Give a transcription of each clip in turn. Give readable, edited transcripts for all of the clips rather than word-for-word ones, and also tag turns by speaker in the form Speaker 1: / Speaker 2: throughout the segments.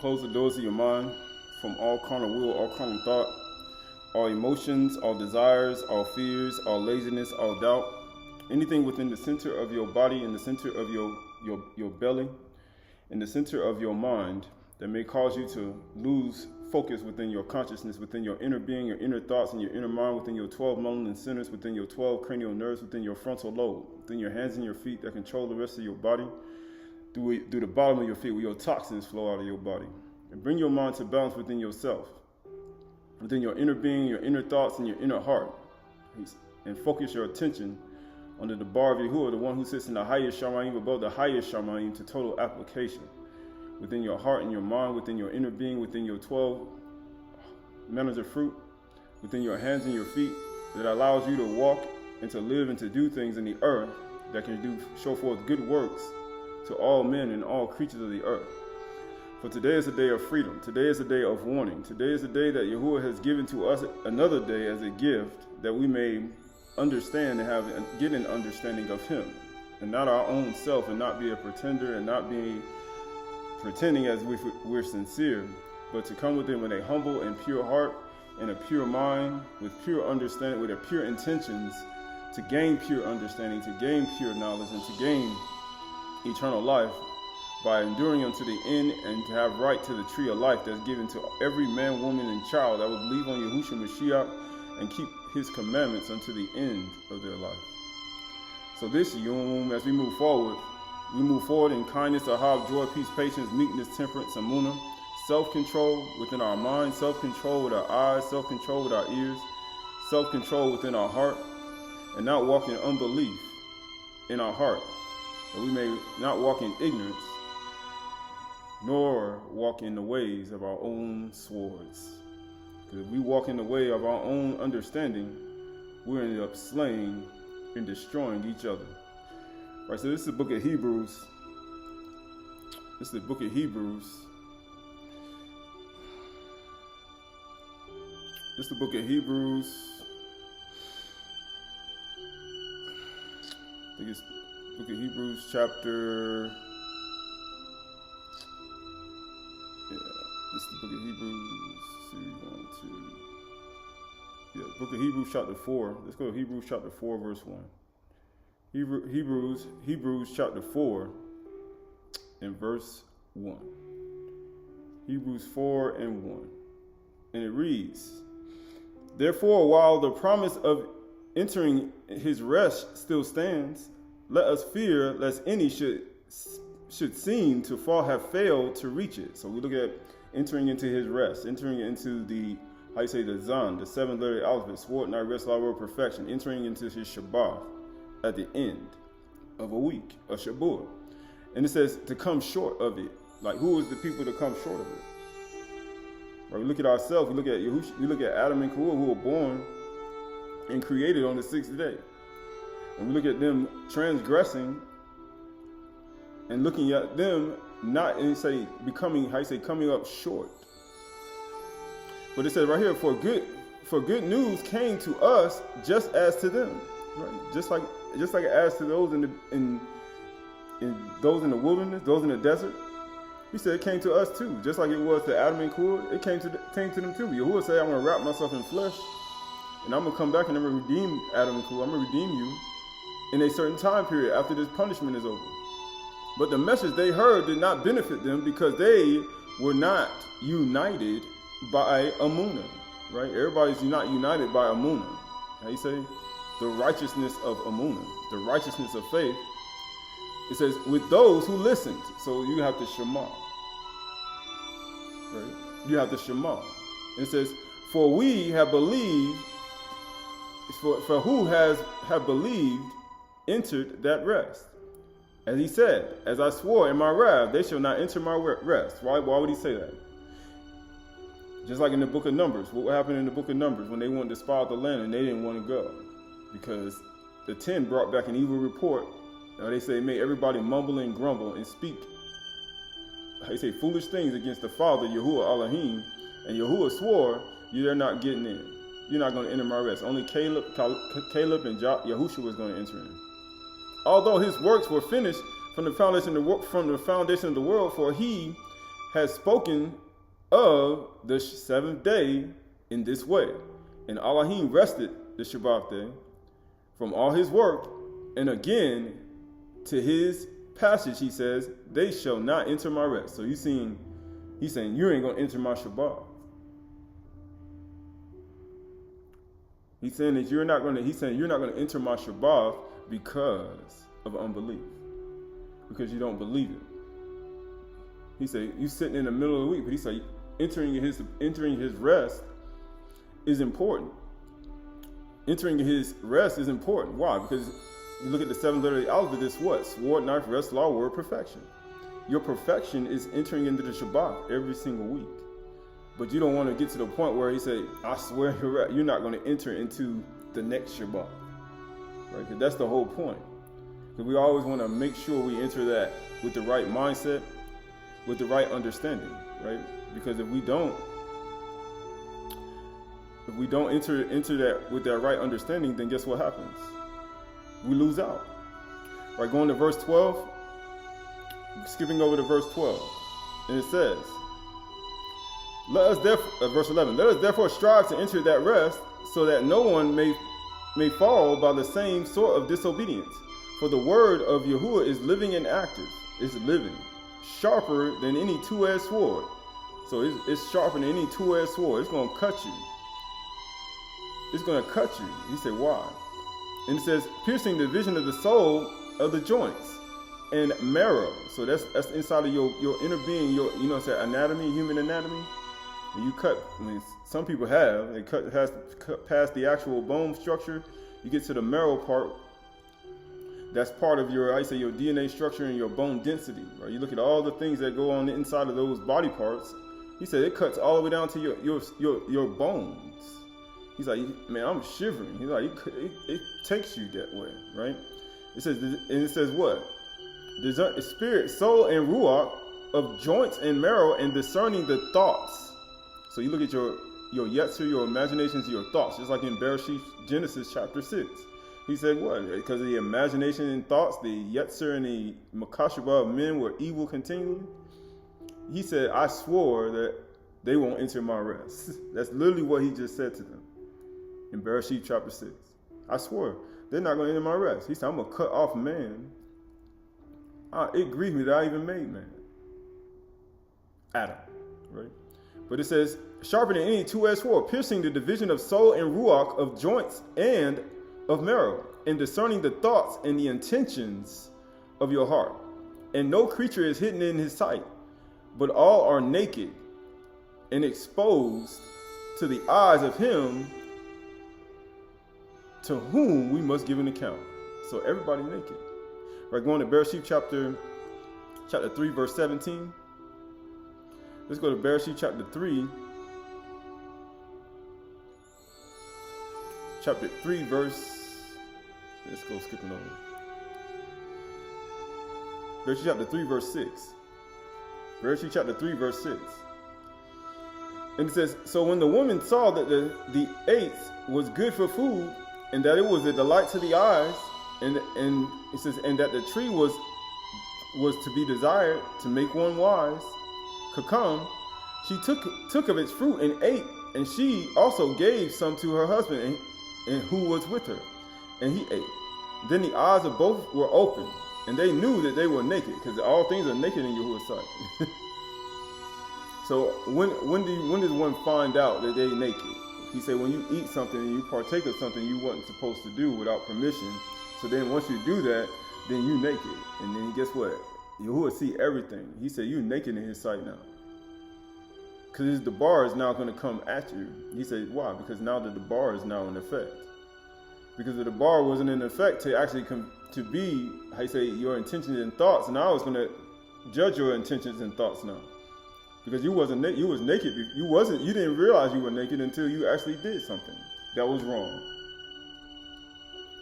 Speaker 1: Close the doors of your mind from all carnal will, all carnal thought, all emotions, all desires, all fears, all laziness, all doubt. Anything within the center of your body, in the center of your belly, in the center of your mind that may cause you to lose focus within your consciousness, within your inner being, your inner thoughts, and your inner mind, within your 12 melanin centers, within your 12 cranial nerves, within your frontal lobe, within your hands and your feet that control the rest of your body, through the bottom of your feet where your toxins flow out of your body. And bring your mind to balance within yourself, within your inner being, your inner thoughts, and your inner heart. And focus your attention under the bar of Yahuwah, the one who sits in the highest Shamayim, above the highest Shamayim, to total application. Within your heart and your mind, within your inner being, within your 12 manners of fruit, within your hands and your feet, that allows you to walk and to live and to do things in the earth that can show forth good works to all men and all creatures of the earth. For today is a day of freedom. Today is a day of warning. Today is a day that Yahuwah has given to us, another day as a gift, that we may understand and get an understanding of Him, and not our own self, and not be a pretender, and not be pretending as if we're sincere, but to come with Him with a humble and pure heart and a pure mind, with pure understanding, with a pure intentions, to gain pure understanding, to gain pure knowledge, and to gain eternal life by enduring unto the end, and to have right to the tree of life that's given to every man, woman, and child that would believe on Yahushua Mashiach and keep His commandments unto the end of their life. So this Yom, as we move forward in kindness, ahab, joy, peace, patience, meekness, temperance, amunah, self-control within our mind, self-control with our eyes, self-control with our ears, self-control within our heart, and not walk in unbelief in our heart, that we may not walk in ignorance, nor walk in the ways of our own swords. Because if we walk in the way of our own understanding, we end up slaying and destroying each other. All right, so this is the book of Hebrews. This is the book of Hebrews. This is the book of Hebrews. I think it's the book of Hebrews chapter... This is the book of Hebrews. Book of Hebrews chapter 4. Let's go to Hebrews chapter 4, verse 1. Hebrews chapter 4 and verse 1. Hebrews 4 and 1. And it reads, "Therefore, while the promise of entering His rest still stands, let us fear lest any should seem to have failed to reach it." So we look at entering into His rest, entering into the Zan, the seven-letter alphabet, sword, night, rest, law, word, perfection, entering into His Shabbat at the end of a week, a Shabuah. And it says to come short of it. Like, who is the people to come short of it? Right, we look at ourselves, we look at Yahushua, we look at Adam and Kahua, who were born and created on the sixth day. And we look at them transgressing and looking at them not, and say, becoming, coming up short. But it says right here, for good news came to us just as to them, right? Just like as to those in those in the wilderness, those in the desert. He said it came to us too, just like it was to Adam and Kahua. It came to them too. Yahuwah said, "I'm going to wrap myself in flesh, and I'm going to come back and I'm going to redeem Adam and Kahua. I'm going to redeem you in a certain time period after this punishment is over." But the message they heard did not benefit them because they were not united by Amunah, right? Everybody's not united by Amunah. How you say? The righteousness of Amunah, the righteousness of faith. It says, with those who listened. So you have to Shema, right? You have to Shema. And it says, for we have believed, for who have believed entered that rest. As He said, as I swore in my wrath, they shall not enter my rest. Why would He say that? Just like in the book of Numbers. What happened in the book of Numbers when they wanted to spy out the land and they didn't want to go? Because the 10 brought back an evil report. They say, made everybody mumble and grumble and speak, they say, foolish things against the Father, Yahuwah Elohim. And Yahuwah swore, you're not getting in. You're not going to enter my rest. Only Caleb and Yahushua was going to enter in. Although His works were finished from the foundation of the world, for He has spoken of the seventh day in this way. And Elohim rested the Shabbat day from all his work. And again, to his passage, he says, they shall not enter my rest. So he's saying, you ain't going to enter my Shabbat. He's saying that you're not going to enter my Shabbat because of unbelief. Because you don't believe it. He said, you sitting in the middle of the week, but he said, entering his rest is important. Entering his rest is important. Why? Because you look at the seventh letter of the alphabet, it's what? Sword, knife, rest, law, word, perfection. Your perfection is entering into the Shabbat every single week. But you don't want to get to the point where he said, I swear you're not going to enter into the next Shabbat. Right? Because that's the whole point. Because we always want to make sure we enter that with the right mindset, with the right understanding, right? Because if we don't enter into that with that right understanding, then guess what happens? We lose out. Right, going to verse 12, skipping over to verse 12, and it says, verse 11, let us therefore strive to enter that rest, so that no one may fall by the same sort of disobedience. For the word of Yahuwah is living and active. It's living, sharper than any two-edged sword. So it's sharper than any two-edged sword. It's going to cut you. It's going to cut you. He said, why? And it says, piercing the division of the soul of the joints and marrow. So that's inside of your inner being, anatomy, human anatomy. When you cut, some people they cut past the actual bone structure. You get to the marrow part. That's part of your DNA structure and your bone density. Right? You look at all the things that go on the inside of those body parts. He said it cuts all the way down to your bones. He's like, man, I'm shivering. He's like, it takes you that way, right? It says what? Spirit, soul, and ruach of joints and marrow, and discerning the thoughts. So you look at your yetzer, your imaginations, your thoughts, just like in Bereshit, Genesis chapter 6. He said what? Because of the imagination and thoughts, the yetzer and the makashaba of men were evil continually. He said, I swore that they won't enter my rest. That's literally what he just said to them. In Bereshit chapter 6. I swear, they're not going to enter my rest. He said, I'm going to cut off man. It grieved me that I even made man. Adam, right? But it says, sharper than any two-edged sword, piercing the division of soul and ruach, of joints and of marrow, and discerning the thoughts and the intentions of your heart. And no creature is hidden in his sight, but all are naked and exposed to the eyes of him to whom we must give an account. So everybody naked. Right, going to Bereshit chapter 3, verse 17. Let's go to Bereshit chapter 3. Chapter 3, verse... Let's go skipping over. Bereshit chapter 3, verse 6. Bereshit chapter 3, verse 6. And it says, so when the woman saw that the eighth was good for food, and that it was a delight to the eyes, and it says, and that the tree was to be desired to make one wise, Kakam, she took of its fruit and ate, and she also gave some to her husband, and who was with her, and he ate. Then the eyes of both were open, and they knew that they were naked, because all things are naked in Yahuwah's sight. So when does one find out that they're naked? He said when you eat something and you partake of something you wasn't supposed to do without permission. So then once you do that, then you naked. And then guess what? Yahuwah see everything. He said you naked in his sight now. Because the bar is now going to come at you. He said, why? Because now that the bar is now in effect. Because if the bar wasn't in effect to actually to be, how you say, your intentions and thoughts, now it's going to judge your intentions and thoughts now. Because you was naked. You didn't realize you were naked until you actually did something that was wrong.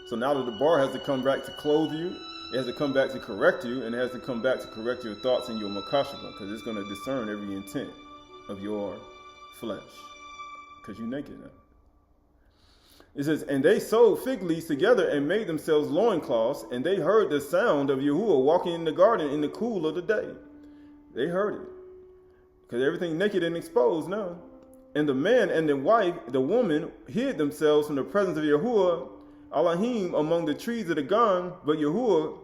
Speaker 1: So now that the bar has to come back to clothe you, it has to come back to correct you, and it has to come back to correct your thoughts and your makashava, because it's going to discern every intent of your flesh, because you're naked now. It says, and they sewed fig leaves together and made themselves loincloths, and they heard the sound of Yahuwah walking in the garden in the cool of the day. They heard it. because everything naked and exposed now. And the man and the wife, the woman, hid themselves from the presence of Yahuwah Elohim among the trees of the Gan. But Yahuwah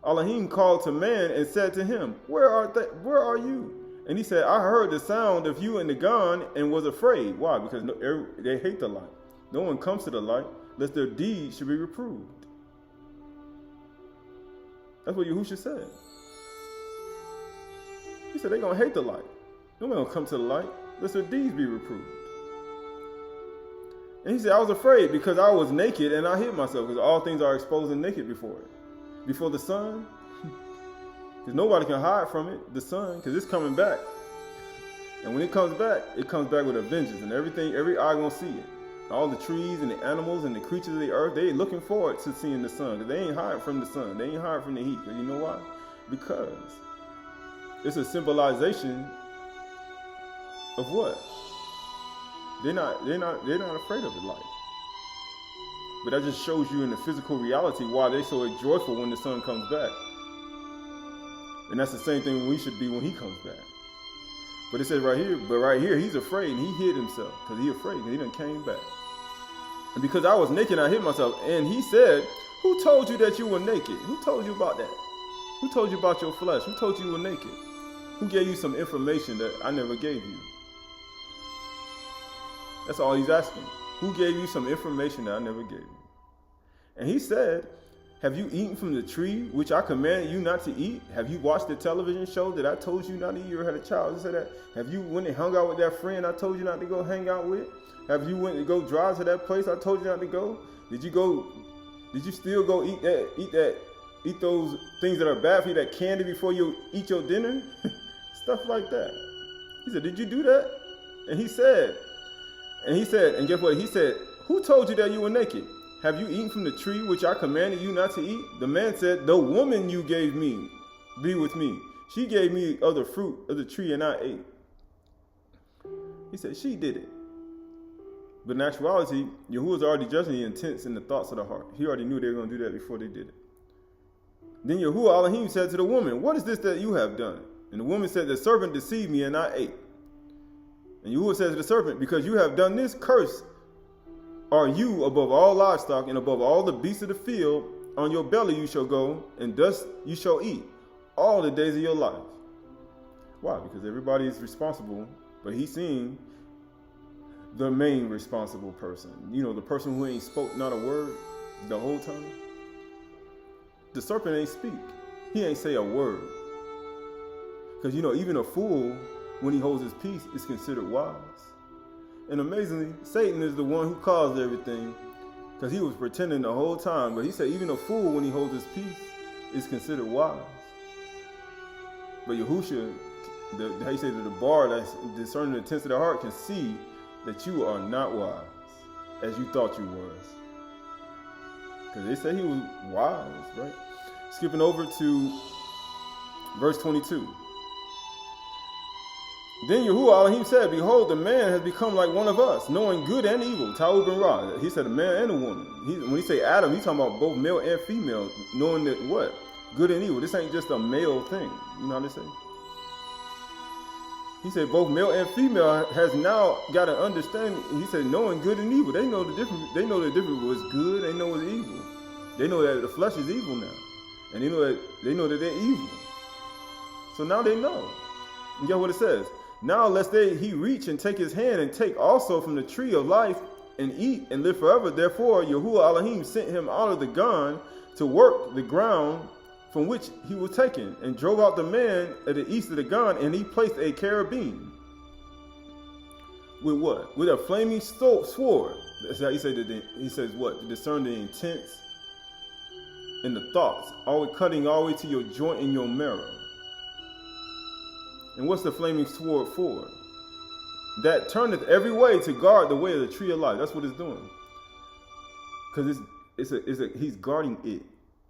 Speaker 1: Elohim called to man and said to him, Where are you? And he said, I heard the sound of you in the Gan and was afraid. Why? Because they hate the light. No one comes to the light lest their deeds should be reproved. That's what Yahushua said. He said they're going to hate the light. No one going to come to the light lest their deeds be reproved. And he said, I was afraid because I was naked and I hid myself, because all things are exposed and naked before it. Before the sun. Because nobody can hide from it, the sun, because it's coming back. And when it comes back with a vengeance, and everything, every eye gonna see it. All the trees and the animals and the creatures of the earth, they looking forward to seeing the sun, because they ain't hiding from the sun, they ain't hiding from the heat. Because you know why? Because it's a symbolization of what? They're not afraid of the light. But that just shows you in the physical reality why they're so joyful when the sun comes back. And that's the same thing we should be when he comes back. But it says right here, he's afraid, and he hid himself, because he's afraid, because he done came back. And because I was naked, I hid myself. And he said, who told you that you were naked? Who told you about that? Who told you about your flesh? Who told you you were naked? Who gave you some information that I never gave you? That's all he's asking. Who gave you some information that I never gave you? And he said, have you eaten from the tree which I commanded you not to eat? Have you watched the television show that I told you not to eat? You ever had a child that said that? Have you went and hung out with that friend I told you not to go hang out with? Have you went to go drive to that place I told you not to go? Did you still go eat those things that are bad for you, that candy, before you eat your dinner? Stuff like that. He said, did you do that? And he said, and guess what? He said, who told you that you were naked? Have you eaten from the tree which I commanded you not to eat? The man said, the woman you gave me, be with me. She gave me of the fruit of the tree and I ate. He said, she did it. But in actuality, Yahuwah was already judging the intents and the thoughts of the heart. He already knew they were going to do that before they did it. Then Yahuwah Elohim said to the woman, what is this that you have done? And the woman said, the serpent deceived me and I ate. And Yahuwah said to the serpent, because you have done this, cursed are you above all livestock and above all the beasts of the field. On your belly you shall go, and dust you shall eat all the days of your life. Why? Because everybody is responsible, but he's seeing the main responsible person. You know, the person who ain't spoke not a word the whole time. The serpent ain't speak. He ain't say a word. Because, you know, even a fool, when he holds his peace, is considered wise. And amazingly, Satan is the one who caused everything, because he was pretending the whole time. But he said even a fool, when he holds his peace, is considered wise. But Yahushua, how you say that the bar that's discerning the intents of the heart, can see that you are not wise as you thought you was. Because they say he was wise, right? Skipping over to verse 22. Then Yahuwah Elohim said, behold, the man has become like one of us, knowing good and evil. Ta'ub and Ra. He said a man and a woman. When he say Adam, he's talking about both male and female, knowing that what? Good and evil. This ain't just a male thing. You know what they say? He said both male and female has now got to understand. He said knowing good and evil. They know the difference. They know the difference was good. They know what's evil. They know that the flesh is evil now. And they know that they're evil. So now they know. And guess what it says? Now lest he reach and take his hand and take also from the tree of life and eat and live forever. Therefore Yahuwah Elohim sent him out of the Gan to work the ground from which he was taken, and drove out the man at the east of the Gan, and he placed a cherubim with what? With a flaming sword. That's how he said that. He says what? To discern the intents and the thoughts, always cutting all the way to your joint and your marrow. And what's the flaming sword for? That turneth every way to guard the way of the tree of life. That's what it's doing. Because he's guarding it.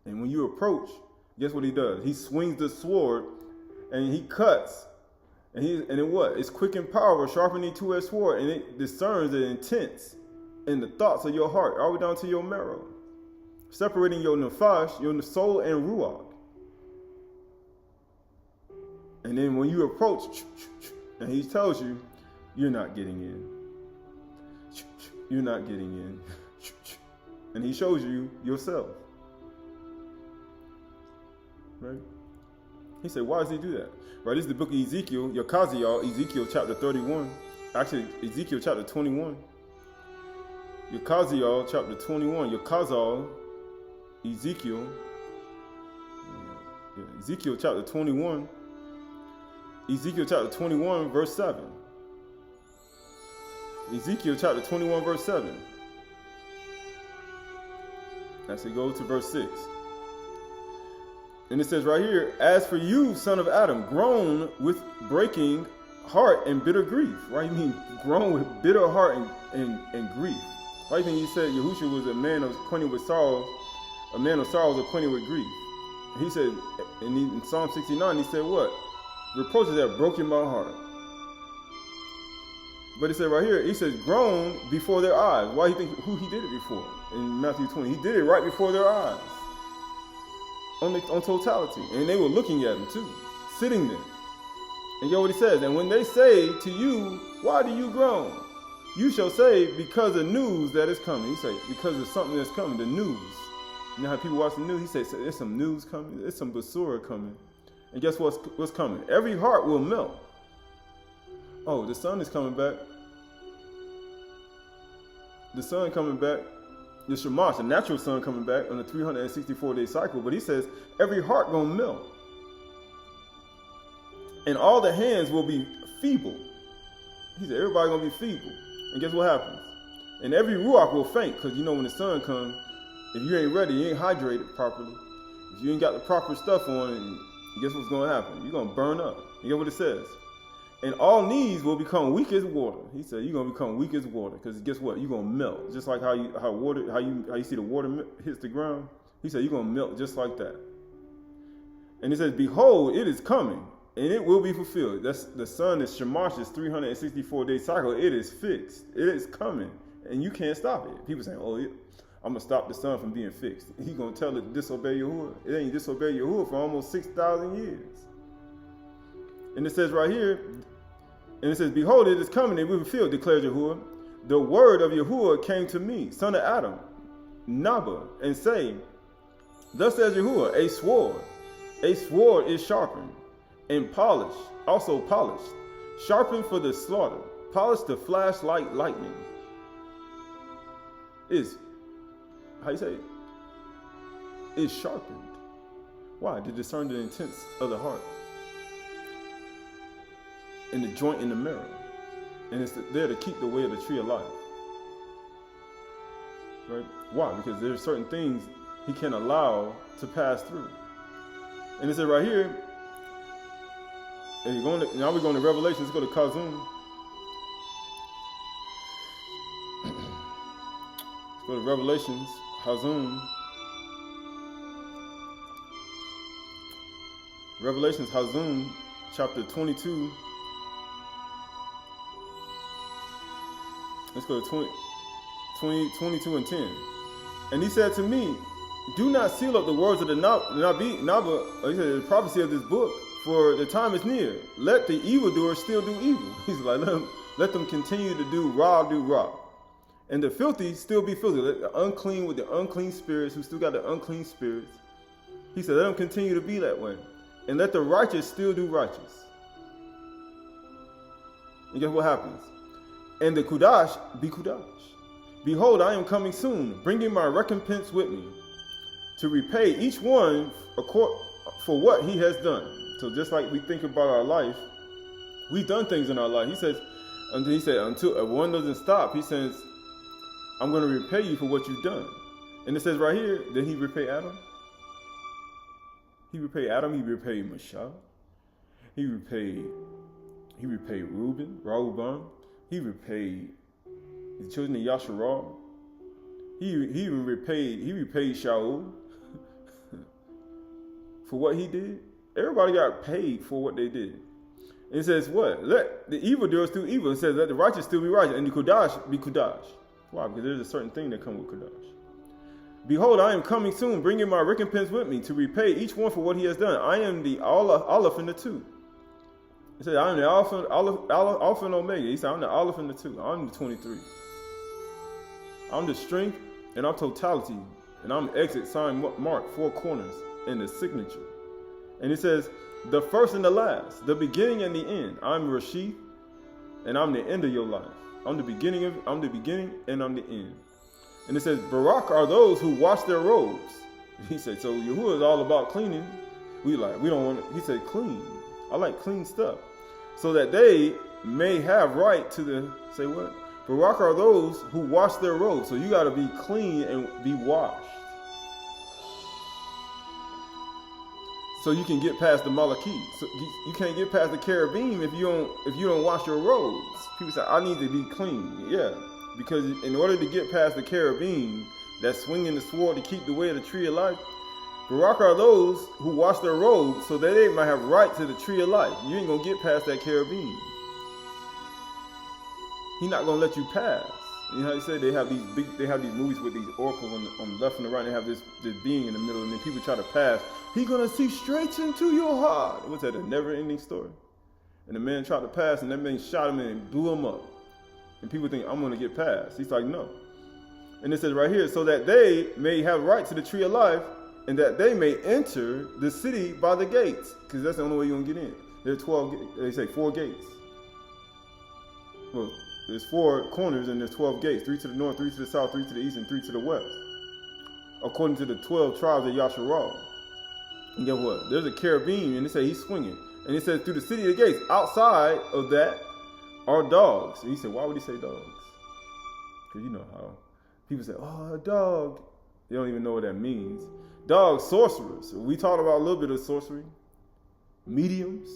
Speaker 1: And when you approach, guess what he does? He swings the sword and he cuts. And then what? It's quick and powerful, sharpening a two-edged sword, and it discerns the intents and the thoughts of your heart, all the way down to your marrow, separating your nefesh, your soul, and ruach. And then when you approach, And he tells you, you're not getting in. You're not getting in. And he shows you yourself. Right? He said, why does he do that? Right, this is the book of Ezekiel, Yakaziel, Ezekiel chapter 31. Actually, Ezekiel chapter 21. Yakaziel chapter 21. Yakazal, Ezekiel. Ezekiel chapter 21. Ezekiel chapter 21, verse 7. Ezekiel chapter 21, verse 7. As it goes to verse 6. And it says right here, as for you, son of Adam, groan with breaking heart and bitter grief. Right? You mean groan with bitter heart and grief. Right? Then he said Yahushua was a man acquainted with sorrows, a man of sorrows acquainted with grief. He said, in Psalm 69, he said what? Reproaches have broken my heart. But he said right here, he says, groan before their eyes. Why do you think who he did it before? In Matthew 20, he did it right before their eyes. On totality. And they were looking at him too, sitting there. And you know what he says? And when they say to you, why do you groan? You shall say, because of news that is coming. He said, because of something that's coming, the news. You know how people watch the news? He said, there's some news coming, there's some basura coming. And guess what's coming? Every heart will melt. Oh, the sun is coming back. The sun coming back. The Shamash, the natural sun coming back on a 364-day cycle. But he says, every heart gonna melt. And all the hands will be feeble. He said, everybody gonna be feeble. And guess what happens? And every ruach will faint, because you know when the sun comes, if you ain't ready, you ain't hydrated properly. If you ain't got the proper stuff on, and guess what's going to happen? You're going to burn up. You get what it says? And all knees will become weak as water. He said you're going to become weak as water, because guess what? You're going to melt. Just like how you see the water hits the ground. He said you're going to melt just like that. And he says, behold, it is coming, and it will be fulfilled. That's the sun is Shemash's 364-day cycle. It is fixed. It is coming, and you can't stop it. People saying, oh, I'm going to stop the sun from being fixed. He's going to tell it to disobey Yahuwah. It ain't disobey Yahuwah for almost 6,000 years. And it says right here, and it says, behold, it is coming, and we will fulfill, declares Yahuwah. The word of Yahuwah came to me, son of Adam, Naba, and saying, thus says Yahuwah, a sword is sharpened, and polished, also polished, sharpened for the slaughter, polished to flash like lightning. How you say it? Is sharpened. Why? To discern the intents of the heart. And the joint in the marrow. And it's there to keep the way of the tree alive. Right? Why? Because there are certain things he can't allow to pass through. And it said right here, and now we're going to Revelation. Let's go to Kazum. Let's go to Revelations. Hazum. Revelations Hazum, chapter 22. Let's go to 22 and 10. And he said to me, do not seal up the words of the the prophecy of this book, for the time is near. Let the evildoers still do evil. He's like, let them continue to do Ra. And the filthy still be filthy. Let the unclean with the unclean spirits, who still got the unclean spirits. He said, let them continue to be that way. And let the righteous still do righteous. And guess what happens? And the Kudash be Kudash. Behold, I am coming soon, bringing my recompense with me, to repay each one for what he has done. So just like we think about our life, we've done things in our life. He said, until one doesn't stop, he says, I'm going to repay you for what you've done. And it says right here, did he repay Adam? He repaid Adam, he repaid Mashah. He repaid Reuben, he repaid the children of Yasharal. He repaid Shaul for what he did. Everybody got paid for what they did. And it says what? Let the evildoers do evil. It says let the righteous still be righteous, and the Kudash be Kudash. Why? Because there's a certain thing that comes with Kudash. Behold, I am coming soon, bringing my recompense with me, to repay each one for what he has done. I am the Aleph and the two. He said, I'm the Alpha and Omega. He said, I'm the Aleph and the 2. I'm the 23. I'm the strength and I'm totality. And I'm exit, sign, mark, 4 corners, and the signature. And he says, the first and the last, the beginning and the end. I'm Rashid, and I'm the end of your life. I'm the beginning and I'm the end. And it says, Barak are those who wash their robes. He said, so Yahuwah is all about cleaning. We don't want to, he said, clean. I like clean stuff. So that they may have right to the, say what? Barak are those who wash their robes. So you got to be clean and be washed. So you can get past the Malakhi. So you can't get past the Cherubim if you don't wash your robes. People say, I need to be clean. Yeah, because in order to get past the Cherubim that's swinging the sword to keep the way of the tree of life, Barak are those who wash their robes so that they might have right to the tree of life. You ain't gonna get past that Cherubim. He's not gonna let you pass. You know how you say they have these movies with these oracles on the left and the right, and they have this being in the middle, and then people try to pass. He's gonna see straight into your heart. What's that? A never-ending story. And the man tried to pass, and that man shot him and blew him up. And people think, I'm gonna get past. He's like, no. And it says right here, so that they may have right to the tree of life, and that they may enter the city by the gates, because that's the only way you're gonna get in. There are 12. They say 4 gates. Well, there's 4 corners and there's 12 gates, 3 to the north, 3 to the south, 3 to the east, and 3 to the west, according to the 12 tribes of Yasharal. And guess what? There's a cherubim, and they say he's swinging. And it says through the city of the gates, outside of that are dogs. And he said, why would he say dogs? Because you know how people say, oh, a dog. They don't even know what that means. Dogs, sorcerers. We talked about a little bit of sorcery. Mediums,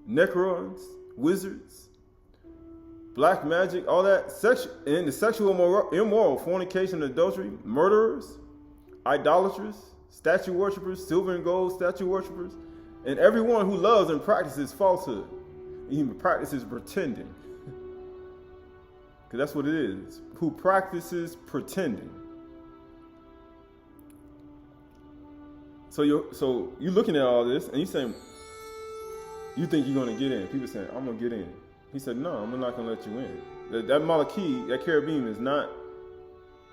Speaker 1: necrons, wizards, black magic, all that, and the sexual immoral, fornication, adultery, murderers, idolaters, statue worshippers, silver and gold statue worshippers, and everyone who loves and practices falsehood, and even practices pretending. Because that's what it is. Who practices pretending. So you're looking at all this, and you're saying, you think you're going to get in. People saying, I'm going to get in. He said, no, I'm not going to let you in. That Malakhi, that cherubim is not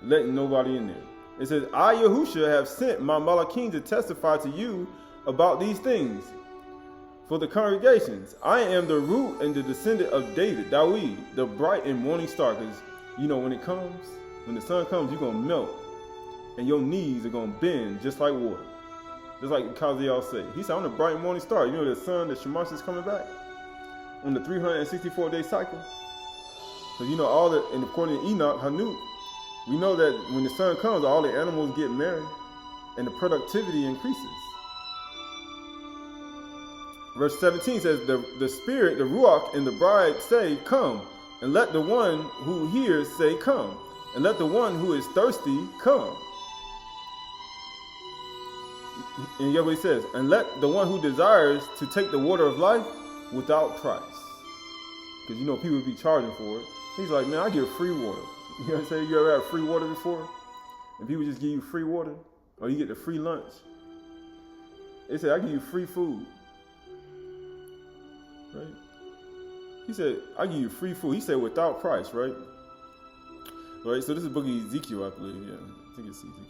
Speaker 1: letting nobody in there. It says, I, Yahusha, have sent my Malachim to testify to you about these things for the congregations. I am the root and the descendant of David, Dawid, the bright and morning star. Because, you know, when the sun comes, you're going to melt. And your knees are going to bend just like water. Just like Kaziel say. He said, I'm the bright morning star. You know the sun, the Shemash is coming back on the 364-day cycle. So you know and according to Enoch, Hanuk, we know that when the sun comes, all the animals get married and the productivity increases. Verse 17 says, the spirit, the Ruach, and the bride say, come, and let the one who hears say, come, and let the one who is thirsty come. And yet what he says, and let the one who desires to take the water of life without price. Because you know people be charging for it. He's like, man, I give free water. You know what I'm saying? You ever had free water before? And people just give you free water? Or you get the free lunch? They say, I give you free food. Right? He said, I give you free food. He said without price, right? Right, so this is the book of Ezekiel, I believe. Yeah, I think it's Ezekiel.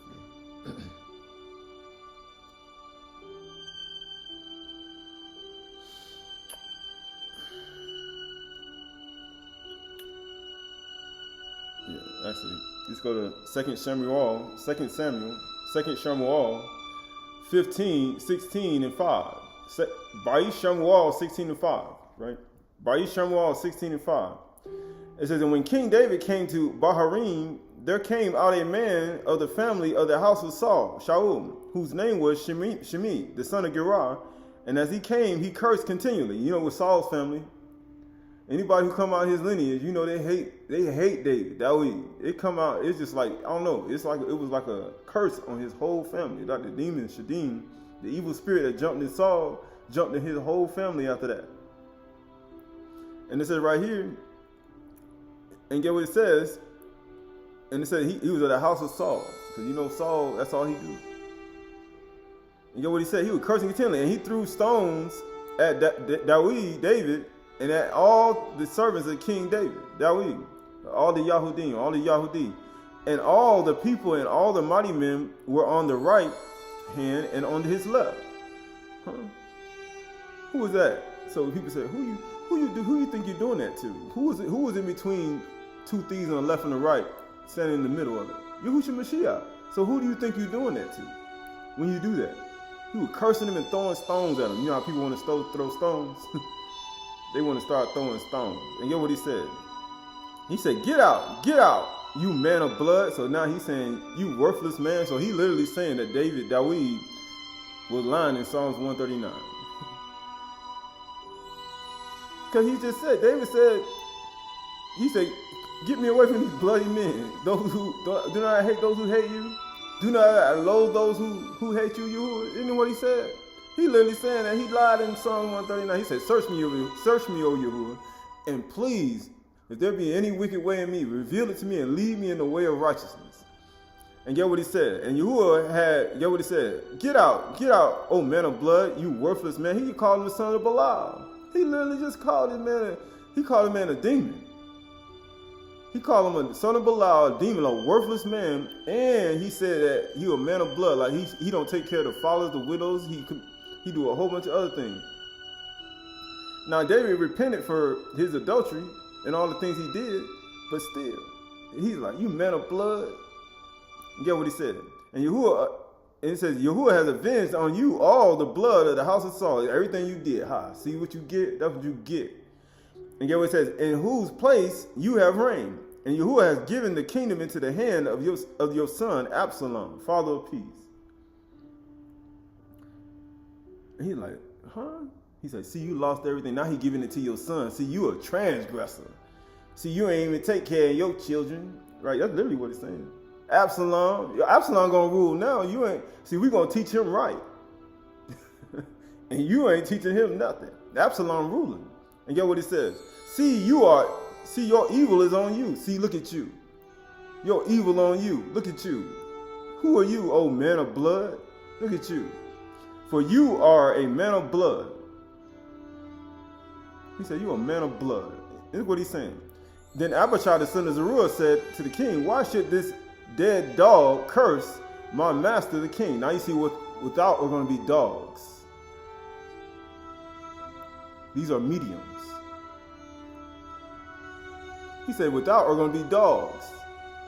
Speaker 1: Actually, let's go to 2 Samuel 15, 16, and 5. Ba'is Shamuel 16 and 5, right? Ba'is Shamuel 16 and 5. It says, and when King David came to Baharim, there came out a man of the family of the house of Saul, Shaul, whose name was Shemi, the son of Gerah. And as he came, he cursed continually. You know, with Saul's family, anybody who come out of his lineage, you know, they hate David. It come out, it's just like, I don't know, it was like a curse on his whole family. Like the demon, Shadim, the evil spirit that jumped in Saul, jumped in his whole family after that. And it says right here, and get what it says, and it says he was at the house of Saul. Because you know Saul, that's all he do. And get what he said, he was cursing continually, and he threw stones at David, and at all the servants of King David, all the Yahudi, and all the people and all the mighty men were on the right hand and on his left. Huh? Who was that? So people say, who you think you're doing that to? Who was in between two thieves on the left and the right, standing in the middle of it? Yahushua Mashiach. So who do you think you're doing that to when you do that? You were cursing him and throwing stones at him. You know how people want to throw stones? They want to start throwing stones. And get what he said. He said, get out, you man of blood. So now he's saying, you worthless man. So he literally saying that David was lying in Psalms 139. Because he just said, he said, get me away from these bloody men. Those who do not hate those who hate you. Do not loathe those who hate you. Isn't that what he said? He literally saying that. He lied in Psalm 139. He said, search me, O Yahuwah, and please, if there be any wicked way in me, reveal it to me and lead me in the way of righteousness. And get what he said. And Yahuwah get what he said. Get out, O man of blood, you worthless man. He called him the son of Belial. He literally just called him man a demon. He called him a son of Belial, a demon, a worthless man, and he said that he was a man of blood. Like he don't take care of the fathers, the widows. He do a whole bunch of other things. Now David repented for his adultery and all the things he did, but still, he's like, you man of blood. You get what he said. And Yahuwah, and it says, Yahuwah has avenged on you all the blood of the house of Saul. Everything you did. See what you get? That's what you get. And get what it says, in whose place you have reigned. And Yahuwah has given the kingdom into the hand of your son, Absalom, father of peace. And he's like, huh? He said, see, you lost everything. Now he's giving it to your son. See, you a transgressor. See, you ain't even take care of your children. Right? That's literally what it's saying. Absalom gonna rule now. You ain't. See, we gonna teach him right. And you ain't teaching him nothing. Absalom ruling. And get what it says. See, your evil is on you. See, look at you. Your evil on you. Look at you. Who are you, O man of blood? Look at you. For you are a man of blood. He said, you are a man of blood. This is what he's saying. Then Aydahchay, the son of Zeruiah, said to the king, why should this dead dog curse my master, the king? Now you see, without are going to be dogs. These are mediums. He said, without are going to be dogs.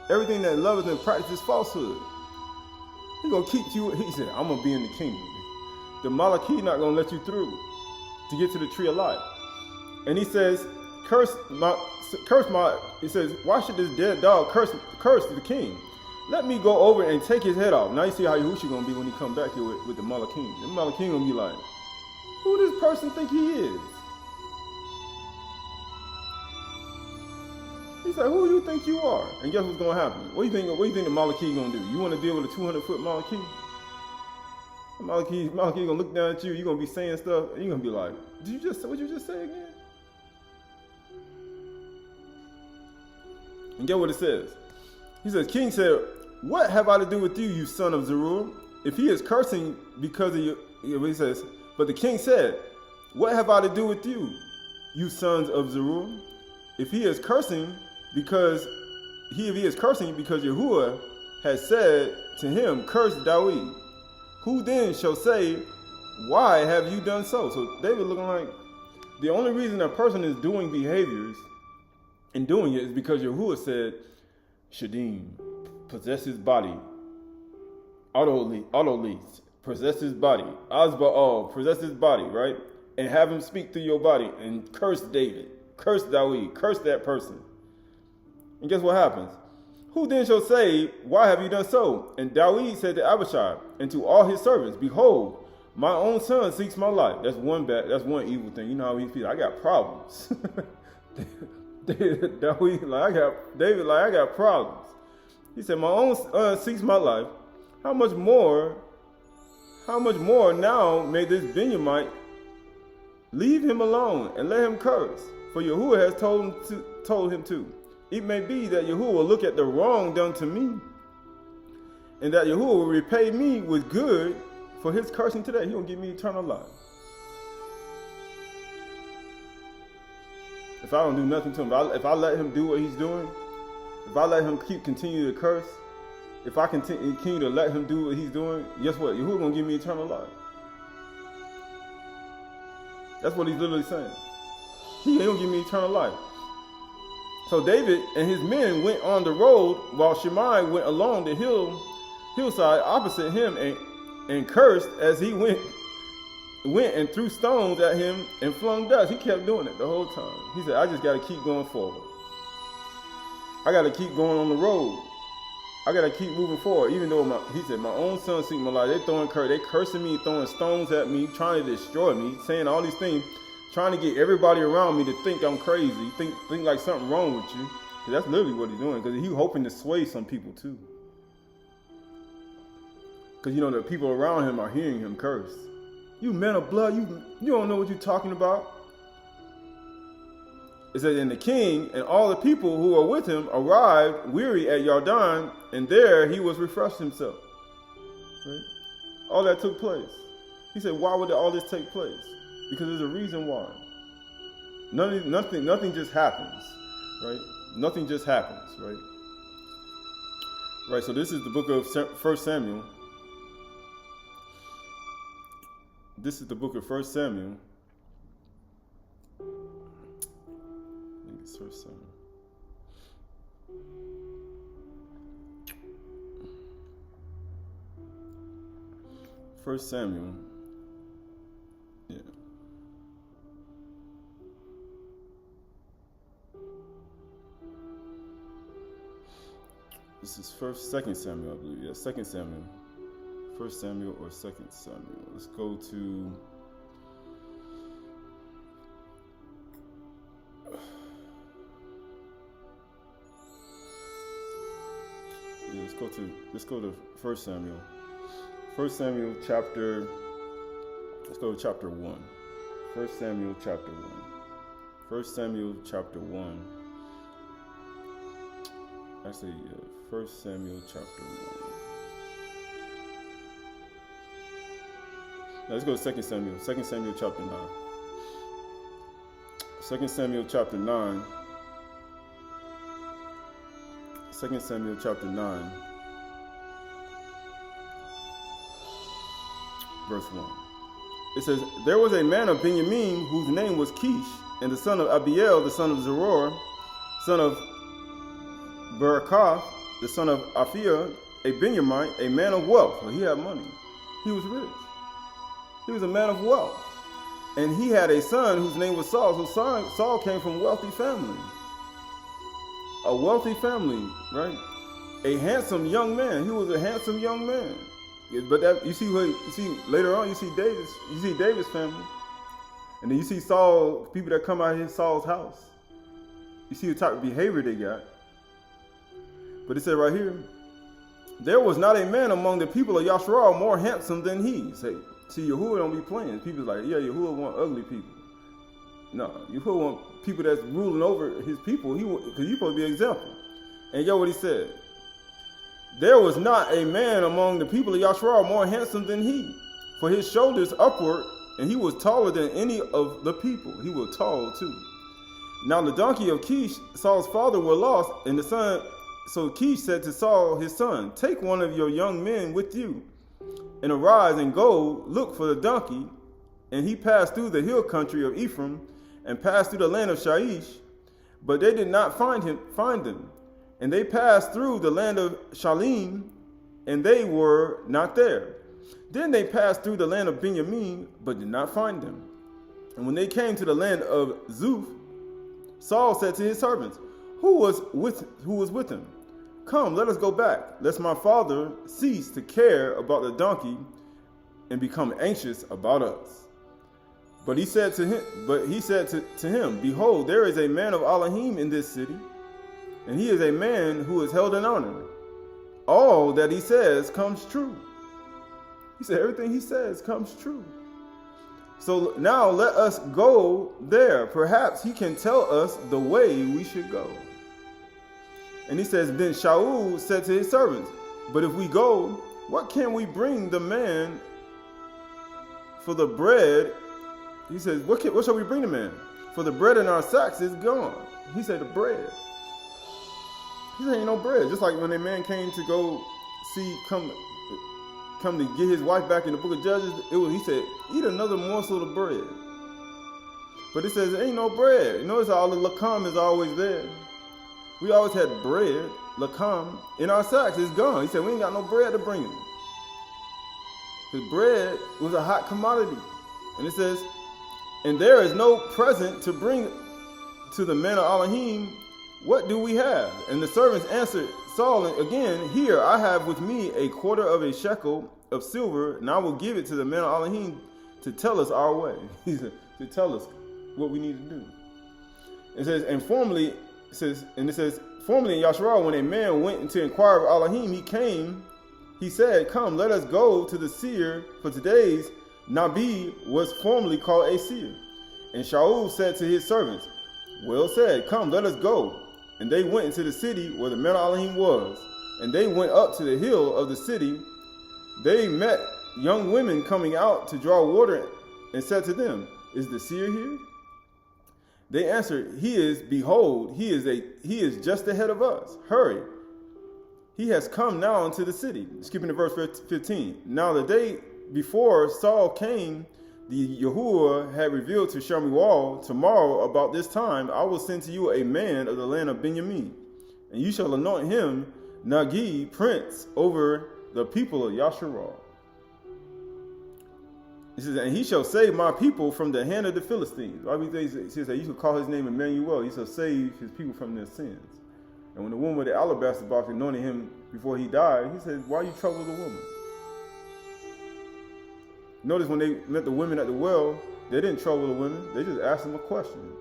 Speaker 1: Everything that loveth and practices falsehood. He's going to keep you. He said, I'm going to be in the kingdom. The Malachim not going to let you through to get to the tree of life. And he says, he says, why should this dead dog curse the king? Let me go over and take his head off. Now you see how Yahushua going to be when he come back here with the Malachim. The Malachim going to be like, who does this person think he is? He's like, who do you think you are? And guess what's going to happen? What do you think the Malachim going to do? You want to deal with a 200-foot Malachim? The Malachim going to look down at you. You're going to be saying stuff. And you're going to be like, what you just say again? And get what it says. He says, King said, what have I to do with you, you son of Zeruiah? If he is cursing because of you, he says, but the king said, what have I to do with you, you sons of Zeruiah? If he is cursing because Yahuwah has said to him, curse David, who then shall say, why have you done so? So David looking like the only reason a person is doing behaviors and doing it is because Yahuwah said, Shanym, possess his body. Autolease, possess his body. Azba'al, possess his body, right? And have him speak through your body and curse David, curse David, curse that person. And guess what happens? Who then shall say, why have you done so? And David said to Abishai and to all his servants, behold, my own son seeks my life. That's one evil thing. You know how he feels. I got problems. David, I got problems. He said, my own son seeks my life. How much more now may this Benjamite leave him alone and let him curse? For Yahuwah has told him to. It may be that Yahuwah will look at the wrong done to me, and that Yahuwah will repay me with good for his cursing today. He will give me eternal life. if I don't do nothing to him, if I let him do what he's doing, if I let him continue to curse, if I continue to let him do what he's doing, guess what? Yahuwah gonna give me eternal life. That's what he's literally saying. He ain't gonna give me eternal life. So David and his men went on the road while Shimei went along the hillside opposite him and cursed as he went and threw stones at him and flung dust. He kept doing it the whole time. He said, I just got to keep going forward. I got to keep going on the road. I got to keep moving forward. Even though he said, my own son seek my life. They cursing me, throwing stones at me, trying to destroy me, saying all these things, trying to get everybody around me to think I'm crazy, think like something wrong with you. Because that's literally what he's doing. Because he's hoping to sway some people too. Because the people around him are hearing him curse. You men of blood, you don't know what you're talking about. It says, and the king and all the people who were with him arrived weary at Yarden, and there he was refreshed himself. Right? All that took place. He said, why would all this take place? Because there's a reason why. Nothing just happens, right? Nothing just happens, right? Right, so this is the book of 1 Samuel. This is the book of 1 Samuel. I think it's 1 Samuel. First Samuel. Yeah. This is 2nd Samuel, I believe. Yeah, 2nd Samuel. 1 Samuel or 2nd Samuel. Let's go to let's go to 1 Samuel. 1 Samuel chapter, let's go to chapter 1. 1 Samuel chapter 1. 1 Samuel chapter 1. Actually, 1 Samuel chapter 1. Now let's go to 2 Samuel. 2 Samuel chapter 9. 2 Samuel chapter 9. 2 Samuel chapter 9. Verse 1. It says, there was a man of Benjamin whose name was Kish, and the son of Abiel, the son of Zeror, son of Berechoth, the son of Aphia, a Benjamite, a man of wealth. Well, he had money. He was rich. He was a man of wealth. And he had a son whose name was Saul. So Saul came from a wealthy family. A wealthy family, right? A handsome young man. He was a handsome young man. But that you see later on, you see David's family. And then you see Saul, people that come out of Saul's house. You see the type of behavior they got. But it said right here, there was not a man among the people of Yasharal more handsome than he. See, Yahuwah don't be playing. People's like, yeah, Yahuwah want ugly people. No, Yahuwah want people that's ruling over his people. Because he's supposed to be an example. And what he said. There was not a man among the people of Yasharal more handsome than he, for his shoulders upward, and he was taller than any of the people. He was tall too. Now the donkey of Kish, Saul's father, were lost, and the son. So Kish said to Saul, his son, take one of your young men with you, and arise and go look for the donkey. And he passed through the hill country of Ephraim, and passed through the land of Shaish, but they did not find them. And they passed through the land of Shalim, and they were not there. Then they passed through the land of Benjamin, but did not find them. And when they came to the land of Zuph, Saul said to his servants, who was with him? Come, let us go back, lest my father cease to care about the donkey and become anxious about us. But he said to him, behold, there is a man of Elohim in this city, and he is a man who is held in honor. All that he says comes true. He said everything he says comes true. So now let us go there. Perhaps he can tell us the way we should go. And he says, then Shaul said to his servants, but if we go, what can we bring the man for the bread? He says, what shall we bring the man? for the bread in our sacks is gone. He said, the bread. He said, ain't no bread. Just like when a man came to go come to get his wife back in the book of Judges, he said, eat another morsel of bread. But it says, ain't no bread. You notice all the lakam is always there. We always had bread, lakam, in our sacks. It's gone. He said, we ain't got no bread to bring him. Because bread was a hot commodity. And it says, and there is no present to bring to the men of Elohim. What do we have? And the servants answered Saul again, here I have with me a quarter of a shekel of silver, and I will give it to the men of Elohim to tell us our way. He said, to tell us what we need to do. It says, and formerly in Yasharal, when a man went to inquire of Elohim, he said, come, let us go to the seer, for today's Nabi was formerly called a seer. And Shaul said to his servants, well said, come, let us go. And they went into the city where the man of Elohim was. And they went up to the hill of the city. They met young women coming out to draw water and said to them, is the seer here? They answered, he is, behold, he is just ahead of us. Hurry. He has come now into the city. Skipping to verse 15. Now the day before Saul came, the Yahuwah had revealed to Shemuel, tomorrow about this time I will send to you a man of the land of Benjamin, and you shall anoint him Nagi, prince over the people of Yasharal. He says, and he shall save my people from the hand of the Philistines. He says that you should call his name Emmanuel. He shall save his people from their sins. And when the woman with the alabaster box anointed him before he died, he said, why you trouble the woman? Notice when they met the women at the well, they didn't trouble the women. They just asked them a question.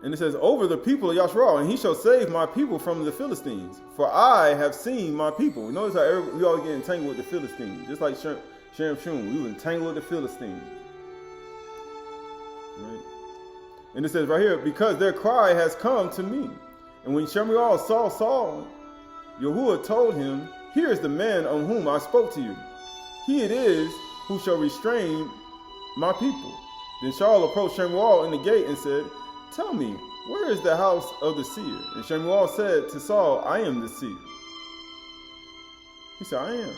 Speaker 1: And it says, over the people of Yasharal, and he shall save my people from the Philistines. For I have seen my people. Notice how we always get entangled with the Philistines. Just like Shanym, we were entangled with the Philistines. Right? And it says right here, because their cry has come to me. And when Shemuel saw Saul, Yahuwah told him, here is the man on whom I spoke to you. He it is who shall restrain my people. Then Saul approached Shemuel in the gate and said, tell me, where is the house of the seer? And Shemuel said to Saul, I am the seer. He said, I am.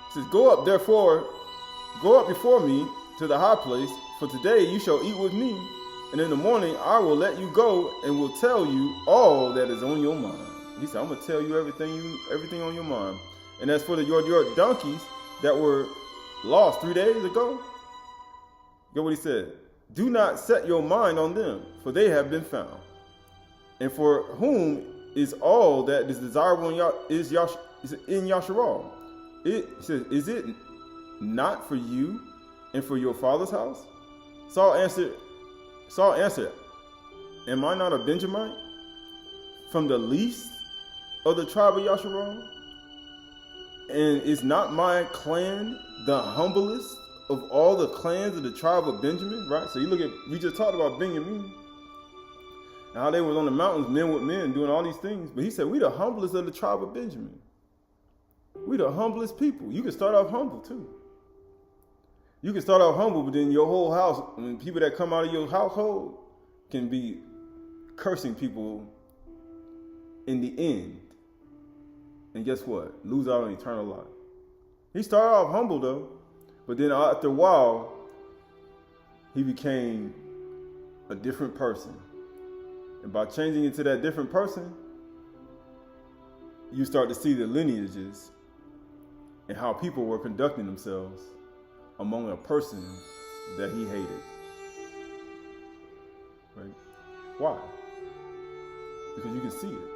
Speaker 1: He says, go up before me to the high place, for today you shall eat with me, and in the morning I will let you go and will tell you all that is on your mind. He said, I'm going to tell you everything on your mind. And as for your donkeys that were lost 3 days ago, get what he said. Do not set your mind on them, for they have been found. And for whom is all that is desirable is in Yasharal. It says, is it not for you and for your father's house? Saul answered, am I not a Benjamite? From the least of the tribe of Yasharal? And is not my clan the humblest of all the clans of the tribe of Benjamin? Right? So you look at, we just talked about Benjamin, and how they were on the mountains, men with men, doing all these things. But he said, we the humblest of the tribe of Benjamin. We the humblest people. You can start off humble too. You can start off humble, but then your whole house, and people that come out of your household can be cursing people in the end. And guess what? Lose out on eternal life. He started off humble though, but then after a while, he became a different person. And by changing into that different person, you start to see the lineages and how people were conducting themselves among a person that he hated. Right? Why? Because you can see it.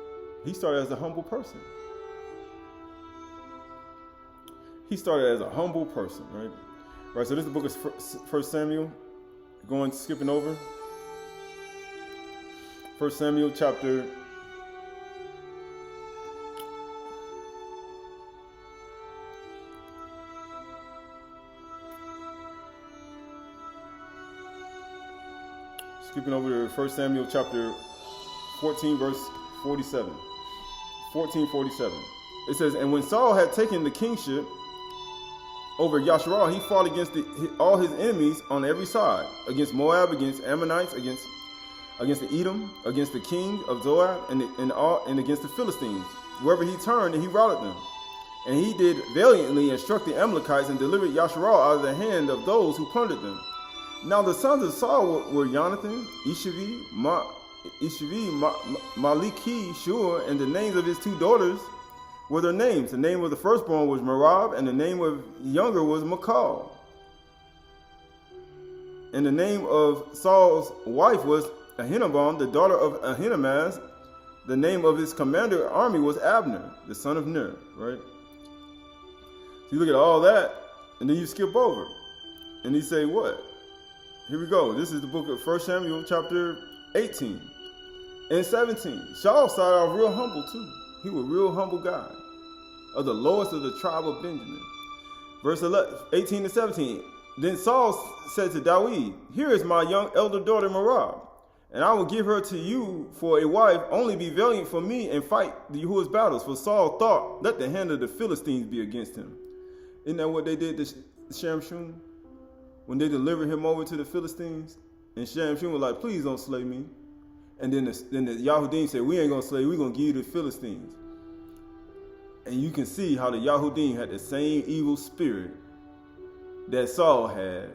Speaker 1: He started as a humble person. He started as a humble person, right? Right, so this is the book of 1 Samuel. Skipping over. 1 Samuel chapter 14, verse 47. 14:47. It says, and when Saul had taken the kingship, over Yasharal, he fought against all his enemies on every side, against Moab, against Ammonites, against the Edom, against the king of Zoab, and against the Philistines. Wherever he turned, and he routed them. And he did valiantly and struck the Amalekites and delivered Yasharal out of the hand of those who plundered them. Now the sons of Saul were Jonathan, Ishivi, Maliki, Shur, and the names of his 2 daughters were their names. The name of the firstborn was Merab, and the name of the younger was Michal. And the name of Saul's wife was Ahinoam, the daughter of Ahinamaz. The name of his commander army was Abner, the son of Ner, right? So you look at all that, and then you skip over. And you say, what? Here we go. This is the book of 1 Samuel, chapter 18 and 17. Saul started off real humble, too. He was a real humble guy, of the lowest of the tribe of Benjamin. Verse 18 to 17. Then Saul said to David, here is my young elder daughter Merab, and I will give her to you for a wife. Only be valiant for me and fight the Yahuwah's battles. For Saul thought, let the hand of the Philistines be against him. Isn't that what they did to Shamshun? When they delivered him over to the Philistines? And Shamshun was like, please don't slay me. And then the Yahudim said, we ain't going to slay you, we're going to give you the Philistines. And you can see how the Yahudim had the same evil spirit that Saul had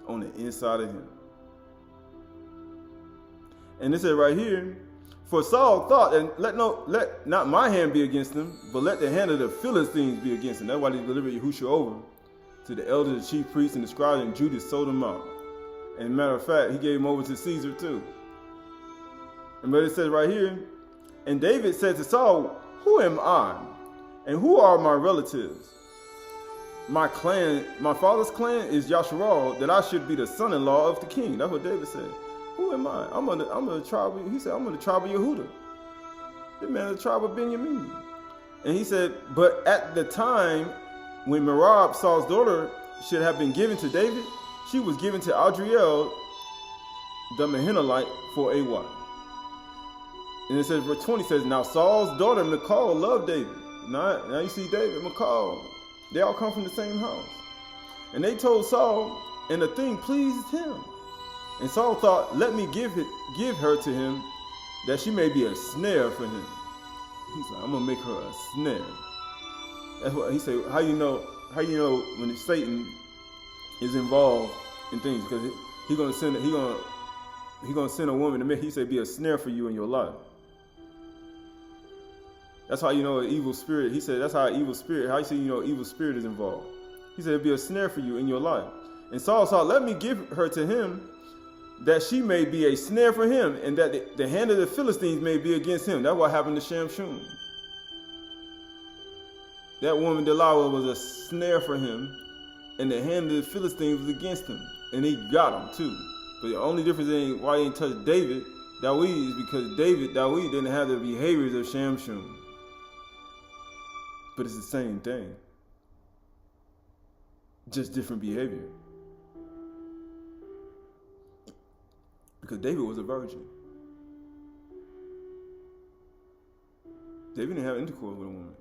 Speaker 1: on the inside of him. And it said right here, for Saul thought, and let not my hand be against them, but let the hand of the Philistines be against them. That's why they delivered Yahushua over to the elders, the chief priests, and the scribes, and Judas sold him out. And matter of fact, he gave him over to Caesar too. And but it says right here, and David said to Saul, who am I? And who are my relatives? My clan, my father's clan is Yasharal, that I should be the son-in-law of the king. That's what David said. Who am I? I'm of the tribe. He said, I'm of the tribe of Yehuda. This man of the tribe of Benjamin. And he said, but at the time when Merab, Saul's daughter, should have been given to David, she was given to Adriel, the Mehinalite, for a wife. And it says, verse 20 says, now Saul's daughter Michal loved David. Now you see David, Michal, they all come from the same house. And they told Saul, and the thing pleased him. And Saul thought, let me give her to him, that she may be a snare for him. He's like, I'm gonna make her a snare. That's what he said. How you know when Satan is involved in things? Because he's gonna send a woman to make, he said, be a snare for you in your life. That's how you know an evil spirit. He said, that's how an evil spirit, how you see you know evil spirit is involved. He said, it'd be a snare for you in your life. And Saul thought, let me give her to him, that she may be a snare for him, and that the hand of the Philistines may be against him. That's what happened to Shamshun. That woman Delilah was a snare for him, and the hand of the Philistines was against him. And he got him too. But the only difference in why he didn't touch David is because David didn't have the behaviors of Shamshun. But it's the same thing. Just different behavior. Because David was a virgin. David didn't have intercourse with a woman.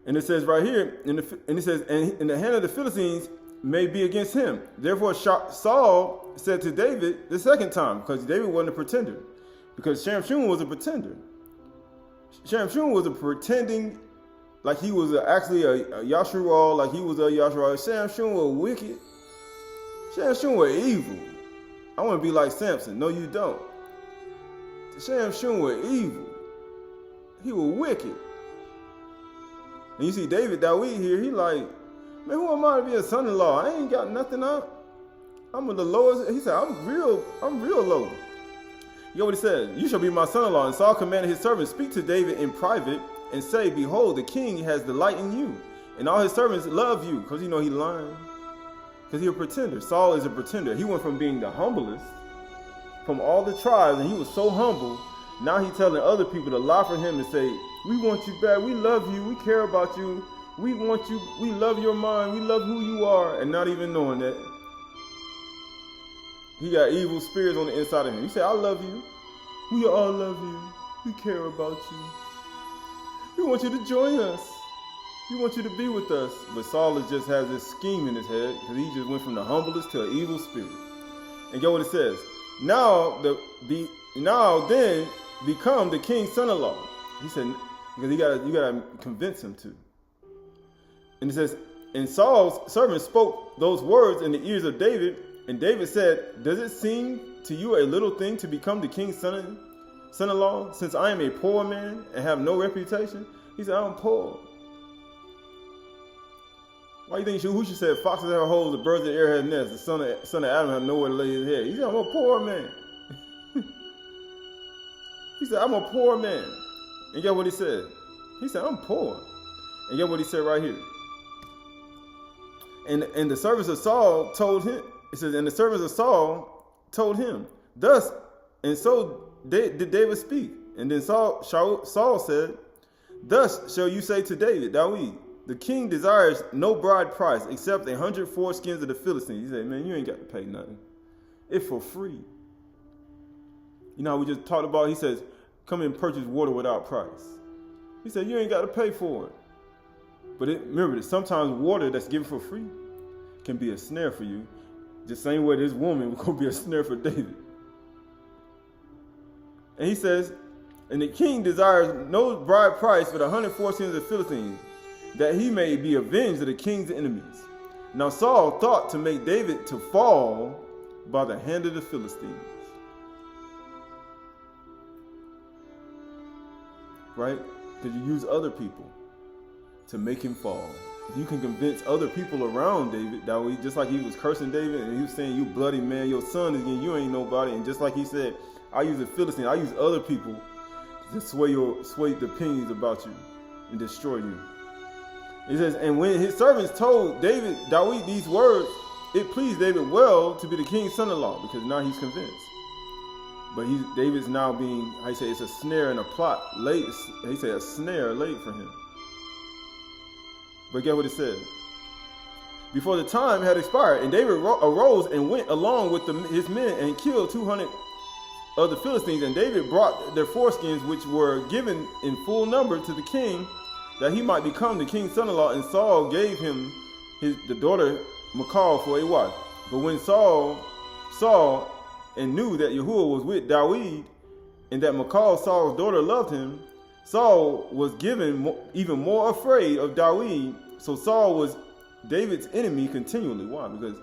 Speaker 1: And it says right here, and it says, and the hand of the Philistines may be against him. Therefore Saul said to David the second time, because David wasn't a pretender. Because Shamshun was a pretender. Shamshun was a pretending, like he was actually a Yasharal, like he was a Yasharal. Shamshun was wicked. Shamshun was evil. I want to be like Samson. No, you don't. Shamshun was evil. He was wicked. And you see David here, he like, man, who am I to be a son-in-law? I ain't got nothing up. I'm of the lowest. He said, I'm real low. You know what he said? You shall be my son-in-law. And Saul commanded his servants, speak to David in private and say, behold, the king has delight in you. And all his servants love you. Because you know he lying. Because he's a pretender. Saul is a pretender. He went from being the humblest from all the tribes, and he was so humble. Now he's telling other people to lie for him and say, we want you back. We love you. We care about you. We want you. We love your mind. We love who you are. And not even knowing that. He got evil spirits on the inside of him. He said, I love you. We all love you. We care about you. We want you to join us. We want you to be with us. But Saul just has this scheme in his head because he just went from the humblest to an evil spirit. And get what it says. Now then become the king's son-in-law. He said, because you gotta convince him to. And it says, and Saul's servant spoke those words in the ears of David, and David said, does it seem to you a little thing to become the king's son-in-law, since I am a poor man and have no reputation? He said, I'm poor. Why do you think who should say foxes have holes, the birds of the air have nests, the son of Adam have nowhere to lay his head? He said, I'm a poor man. He said, I'm a poor man. And get what he said? He said, I'm poor. And get what he said right here. And the servants of Saul told him, it says, and the servants of Saul told him, thus, and so did David speak. And then Saul said, thus shall you say to David, the king desires no bride price except 100 foreskins of the Philistines. He said, man, you ain't got to pay nothing. It's for free. You know how we just talked about, he says, come and purchase water without price. He said, you ain't got to pay for it. But remember that sometimes water that's given for free can be a snare for you. The same way this woman was going to be a snare for David. And he says, and the king desires no bride price for the 100 foreskins of the Philistines, that he may be avenged of the king's enemies. Now Saul thought to make David to fall by the hand of the Philistines. Right? Because you use other people to make him fall. If you can convince other people around David, that way, just like he was cursing David and he was saying, you bloody man, your son is again, you ain't nobody. And just like he said, I use the Philistines, I use other people to sway the opinions about you and destroy you. It says, and when his servants told David these words, it pleased David well to be the king's son-in-law, because now he's convinced. But David's now being, I say, it's a snare and a plot laid. He said a snare laid for him. But get what it said. Before the time had expired, and David arose and went along with his men and killed 200 of the Philistines. And David brought their foreskins, which were given in full number to the king, that he might become the king's son-in-law. And Saul gave him the daughter Michal for a wife. But when Saul saw and knew that Yahuwah was with David, and that Michal, Saul's daughter, loved him, Saul was even more afraid of David. So Saul was David's enemy continually. Why? Because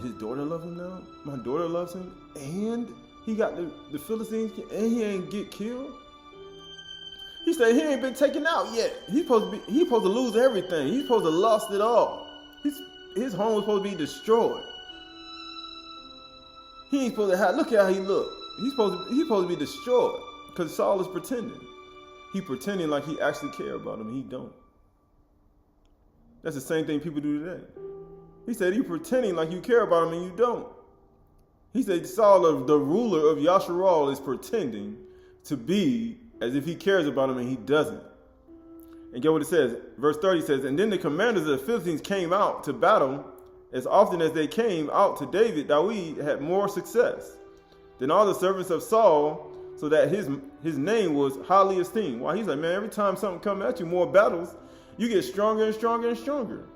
Speaker 1: his daughter loves him now. My daughter loves him, and he got the Philistines, and he ain't get killed. He said he ain't been taken out yet. He's supposed to lose everything. He's supposed to lost it all. His home was supposed to be destroyed. He ain't supposed to have. Look at how he looked. He's supposed to be destroyed because Saul is pretending. He pretending like he actually care about him. He don't. That's the same thing people do today. He said you pretending like you care about him and you don't. He said Saul, the ruler of Yasharal, is pretending to be as if he cares about him and he doesn't. And get what it says. Verse 30 says, and then the commanders of the Philistines came out to battle. As often as they came out to David had more success than all the servants of Saul, so that his name was highly esteemed. Why? He's like, man, every time something comes at you, more battles, you get stronger and stronger and stronger.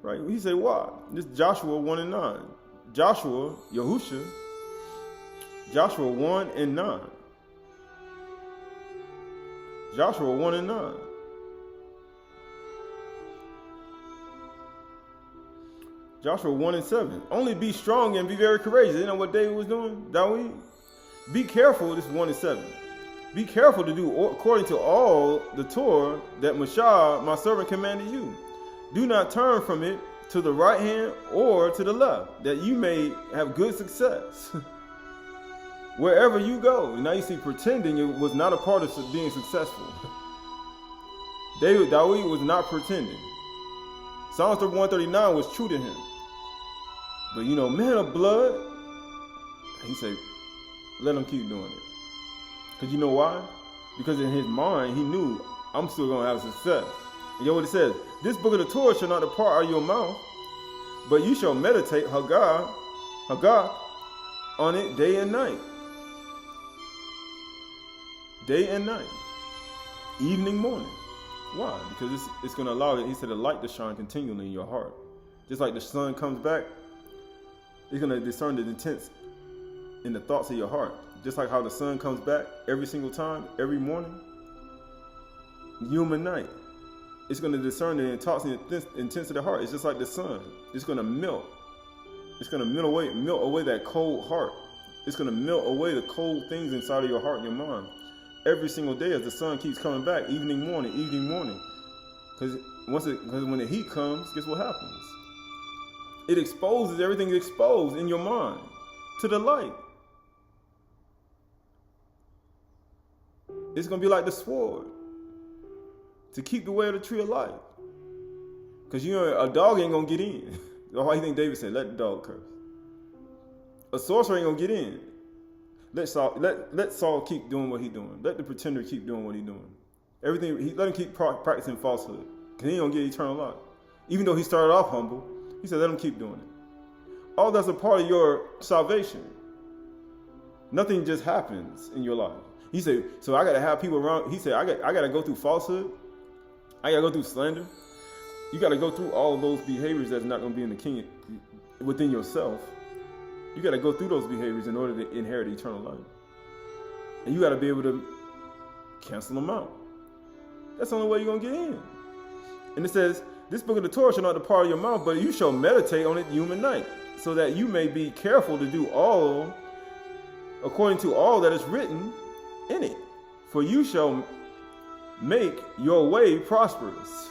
Speaker 1: Right? He said, why? This is Joshua 1 and 9. Joshua 1 and 9. Joshua 1 and 9. Joshua 1 and 7. Only be strong and be very courageous. You know what David was doing? David? Be careful. This is 1 and 7. Be careful to do according to all the Torah that Mashah, my servant, commanded you. Do not turn from it to the right hand or to the left, that you may have good success. Wherever you go. Now you see, pretending it was not a part of being successful. David was not pretending. Psalms 139 was true to him. But man of blood, he said, let him keep doing it. Because you know why? Because in his mind, he knew, I'm still going to have success. And you know what it says? This book of the Torah shall not depart out of your mouth, but you shall meditate, Hagah, on it day and night. Day and night. evening, morning. Why? Because it's going to allow it, he said, the light to shine continually in your heart. Just like the sun comes back, it's going to discern the intents in the thoughts of your heart. Just like how the sun comes back every single time, every morning, human night. It's going to discern the thoughts and intents of the heart. It's just like the sun. It's going to melt. It's going to melt away that cold heart. It's going to melt away the cold things inside of your heart and your mind. Every single day as the sun keeps coming back, evening, morning. Because when the heat comes, guess what happens? It exposes, everything is exposed in your mind to the light. It's going to be like the sword to keep the way of the tree of life. Because a dog ain't going to get in. Why do you think David said, let the dog curse? A sorcerer ain't going to get in. Let Saul keep doing what he's doing. Let the pretender keep doing what he's doing. Let him keep practicing falsehood. Because he ain't going to get eternal life. Even though he started off humble, he said, let him keep doing it. All that's a part of your salvation. Nothing just happens in your life. He said, so I got to have people around. He said, I got to go through falsehood. I got to go through slander. You got to go through all of those behaviors that's not going to be in the kingdom within yourself. You got to go through those behaviors in order to inherit eternal life. And you got to be able to cancel them out. That's the only way you're going to get in. And it says, this book of the Torah shall not depart of your mouth, but you shall meditate on it human night, so that you may be careful to do all according to all that is written in it. For you shall make your way prosperous.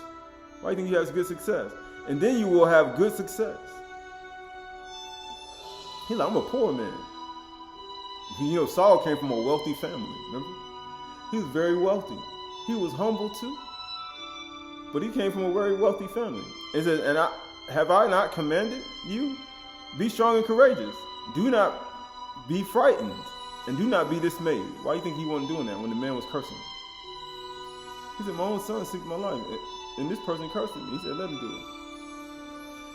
Speaker 1: Why do you think you have good success? And then you will have good success. He's like, I'm a poor man. Saul came from a wealthy family, remember? He was very wealthy. He was humble too. But he came from a very wealthy family. It says, have I not commanded you? Be strong and courageous. Do not be frightened, and do not be dismayed. Why do you think he wasn't doing that when the man was cursing him? He said, my own son seeks my life, and this person cursed me. He said, let him do it.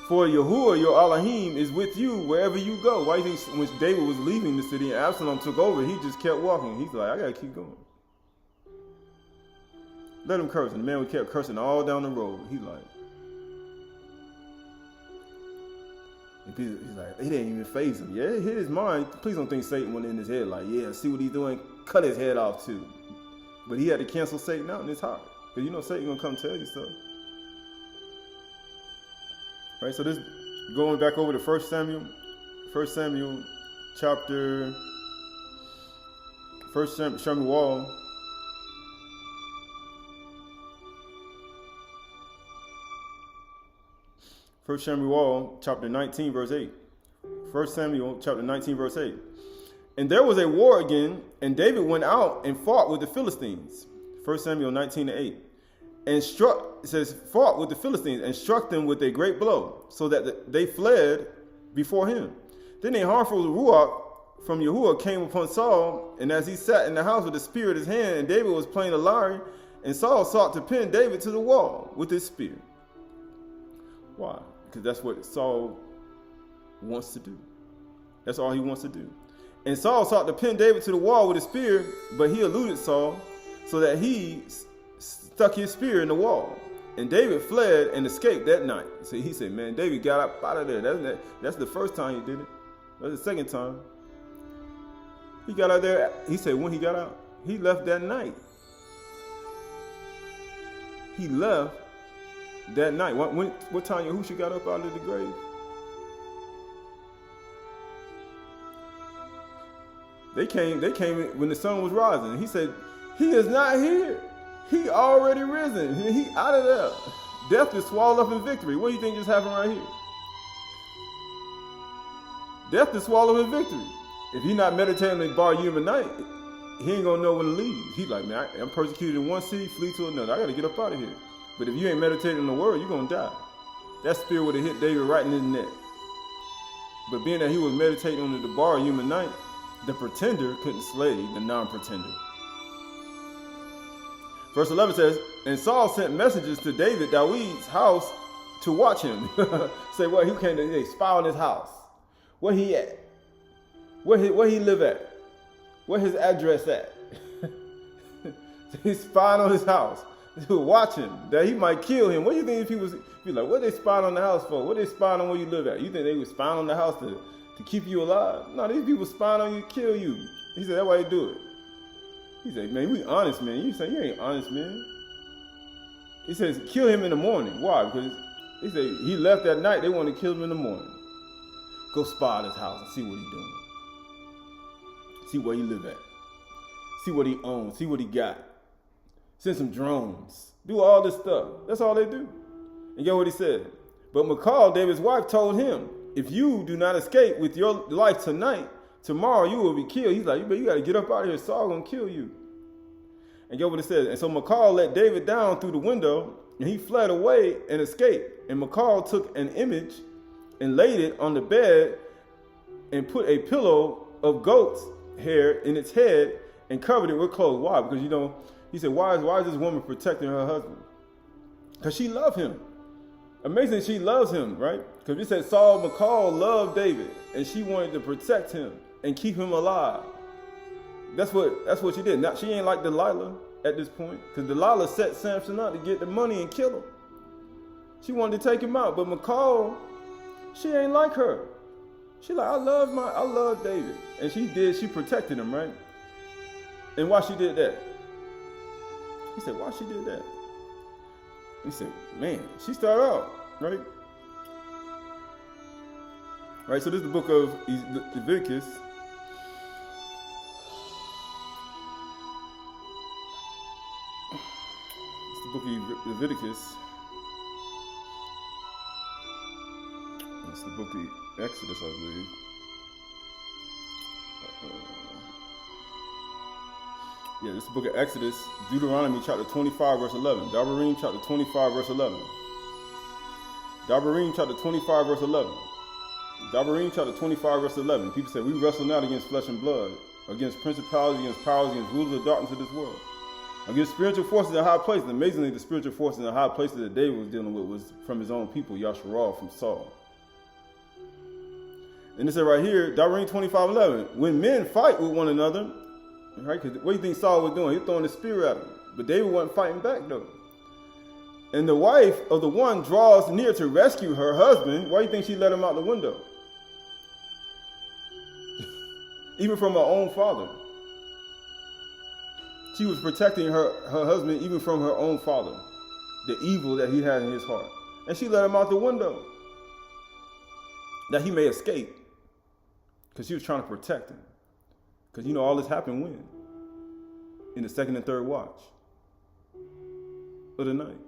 Speaker 1: For Yahuwah, your Elohim, is with you wherever you go. Why do you think when David was leaving the city and Absalom took over, he just kept walking? He's like, I got to keep going. Let him curse. And the man kept cursing all down the road. He's like, he didn't even faze him. Yeah, it hit his mind. Please don't think Satan went in his head like, yeah, see what he's doing? Cut his head off too. But he had to cancel Satan out in his heart. Because Satan going to come tell you stuff. Right, so this, going back over to 1 Samuel chapter, 1 Samuel, chapter 19, verse 8. 1 Samuel, chapter 19, verse 8. And there was a war again, and David went out and fought with the Philistines. 1 Samuel 19:8. And fought with the Philistines and struck them with a great blow, so that they fled before him. Then a harmful ruach from Yahuwah came upon Saul, and as he sat in the house with the spear in his hand, and David was playing a lyre, and Saul sought to pin David to the wall with his spear. Why? Because that's what Saul wants to do. That's all he wants to do. And Saul sought to pin David to the wall with his spear, but he eluded Saul, so that he stuck his spear in the wall. And David fled and escaped that night. So he said, man, David got up out of there. That's the first time he did it. That's the second time. He got out there. He said when he got out, he left that night. He left that night. What time Yahushua got up out of the grave? They came when the sun was rising. He said, he is not here. He already risen. He out of there. Death is swallowed up in victory. What do you think just happened right here? Death is swallowed in victory. If he's not meditating in bar human night, he ain't gonna know when to leave. He's like, man, I'm persecuted in one city, flee to another. I gotta get up out of here. But if you ain't meditating in the word, you're gonna die. That spear would have hit David right in his neck. But being that he was meditating on the bar human night, the pretender couldn't slay the non-pretender. Verse 11 says, and Saul sent messengers to David's house to watch him. Say what? He came to spy on his house. Where he at? Where he live at? Where his address at? He's spying on his house. They were watching that he might kill him. What do you think these people be like? What they spying on the house for? What they spying on where you live at? You think they were spying on the house to keep you alive? No, these people spying on you to kill you. He said, that's why they do it. He said, man, we honest, man. You say, you ain't honest, man. He says, kill him in the morning. Why? Because he said, he left that night. They want to kill him in the morning. Go spy at his house and see what he's doing. See where he live at. See what he owns. See what he got. Send some drones. Do all this stuff. That's all they do. And get what he said. But Michal, David's wife, told him, if you do not escape with your life tonight, tomorrow you will be killed. He's like, you got to get up out of here. Saul going to kill you. And get what it says. And so Michal let David down through the window, and he fled away and escaped. And Michal took an image and laid it on the bed and put a pillow of goat's hair in its head and covered it with clothes. Why? Because, he said, why is this woman protecting her husband? Because she loved him. Amazing, she loves him, right? Because we said Michal loved David, and she wanted to protect him and keep him alive. That's what she did. Now, she ain't like Delilah at this point, because Delilah set Samson up to get the money and kill him. She wanted to take him out, but Michal, she ain't like her. She like, I love David. And she protected him, right? And why she did that? He said, why she did that? He said, man, she started out, right? Right, so this is the book of Leviticus. It's the book of Leviticus. It's the book of Exodus, I believe. Yeah, this is the book of Exodus, Deuteronomy chapter 25, verse 11. Devarim chapter 25, verse 11. Devarim chapter 25, verse 11. Devarim chapter 25, verse 11. People say, we wrestle not against flesh and blood, against principalities, against powers, against rulers of darkness of this world, against spiritual forces in high places. Amazingly, the spiritual forces in the high places that David was dealing with was from his own people, Yasharal, from Saul. And it said right here, Devarim 25, 11. When men fight with one another, right? Because what do you think Saul was doing? He was throwing the spear at him. But David wasn't fighting back, though. And the wife of the one draws near to rescue her husband. Why do you think she let him out the window? Even from her own father. She was protecting her husband even from her own father. The evil that he had in his heart. And she let him out the window. That he may escape. Because she was trying to protect him. Because all this happened when? In the second and third watch of the night.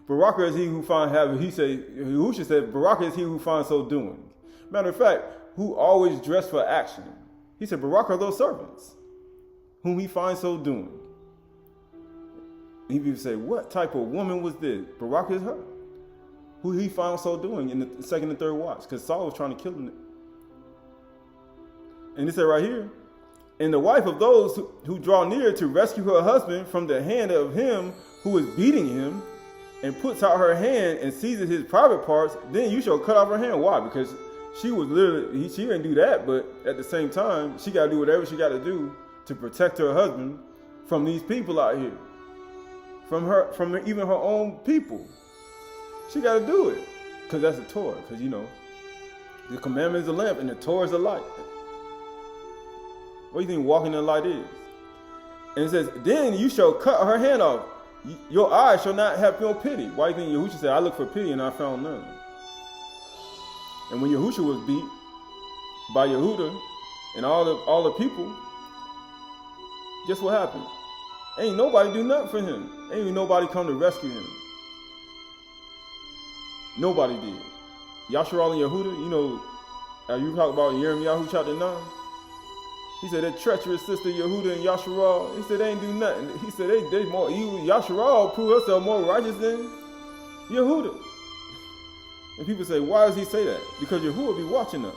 Speaker 1: Baraka is he who finds having, Yahusha said, Baraka is he who finds so doing. Matter of fact, who always dress for action. He said, Baraka are those servants, whom he finds so doing. And people say, what type of woman was this? Baraka is her, who he found so doing in the second and third watch, because Saul was trying to kill him. And he said right here, and the wife of those who draw near to rescue her husband from the hand of him who is beating him, and puts out her hand and seizes his private parts, then you shall cut off her hand. Why? Because she was literally, she didn't do that, but at the same time, she got to do whatever she got to do to protect her husband from these people out here. From even her own people. She got to do it. Because that's the Torah. Because, the commandment is a lamp and the Torah is a light. What do you think walking in the light is? And it says, then you shall cut her hand off. Your eyes shall not have no pity. Why do you think Yahusha said, I looked for pity and I found none? And when Yahusha was beat by Yehuda and all the people, guess what happened? Ain't nobody do nothing for him. Ain't even nobody come to rescue him. Nobody did. Yasharal and Yehuda, you talk about Yirmiyahu chapter 9. He said that treacherous sister Yehuda and Yasharal, he said they ain't do nothing. He said they more evil. Yasharal proved herself more righteous than Yehuda. And people say, why does he say that? Because Yehuda be watching us.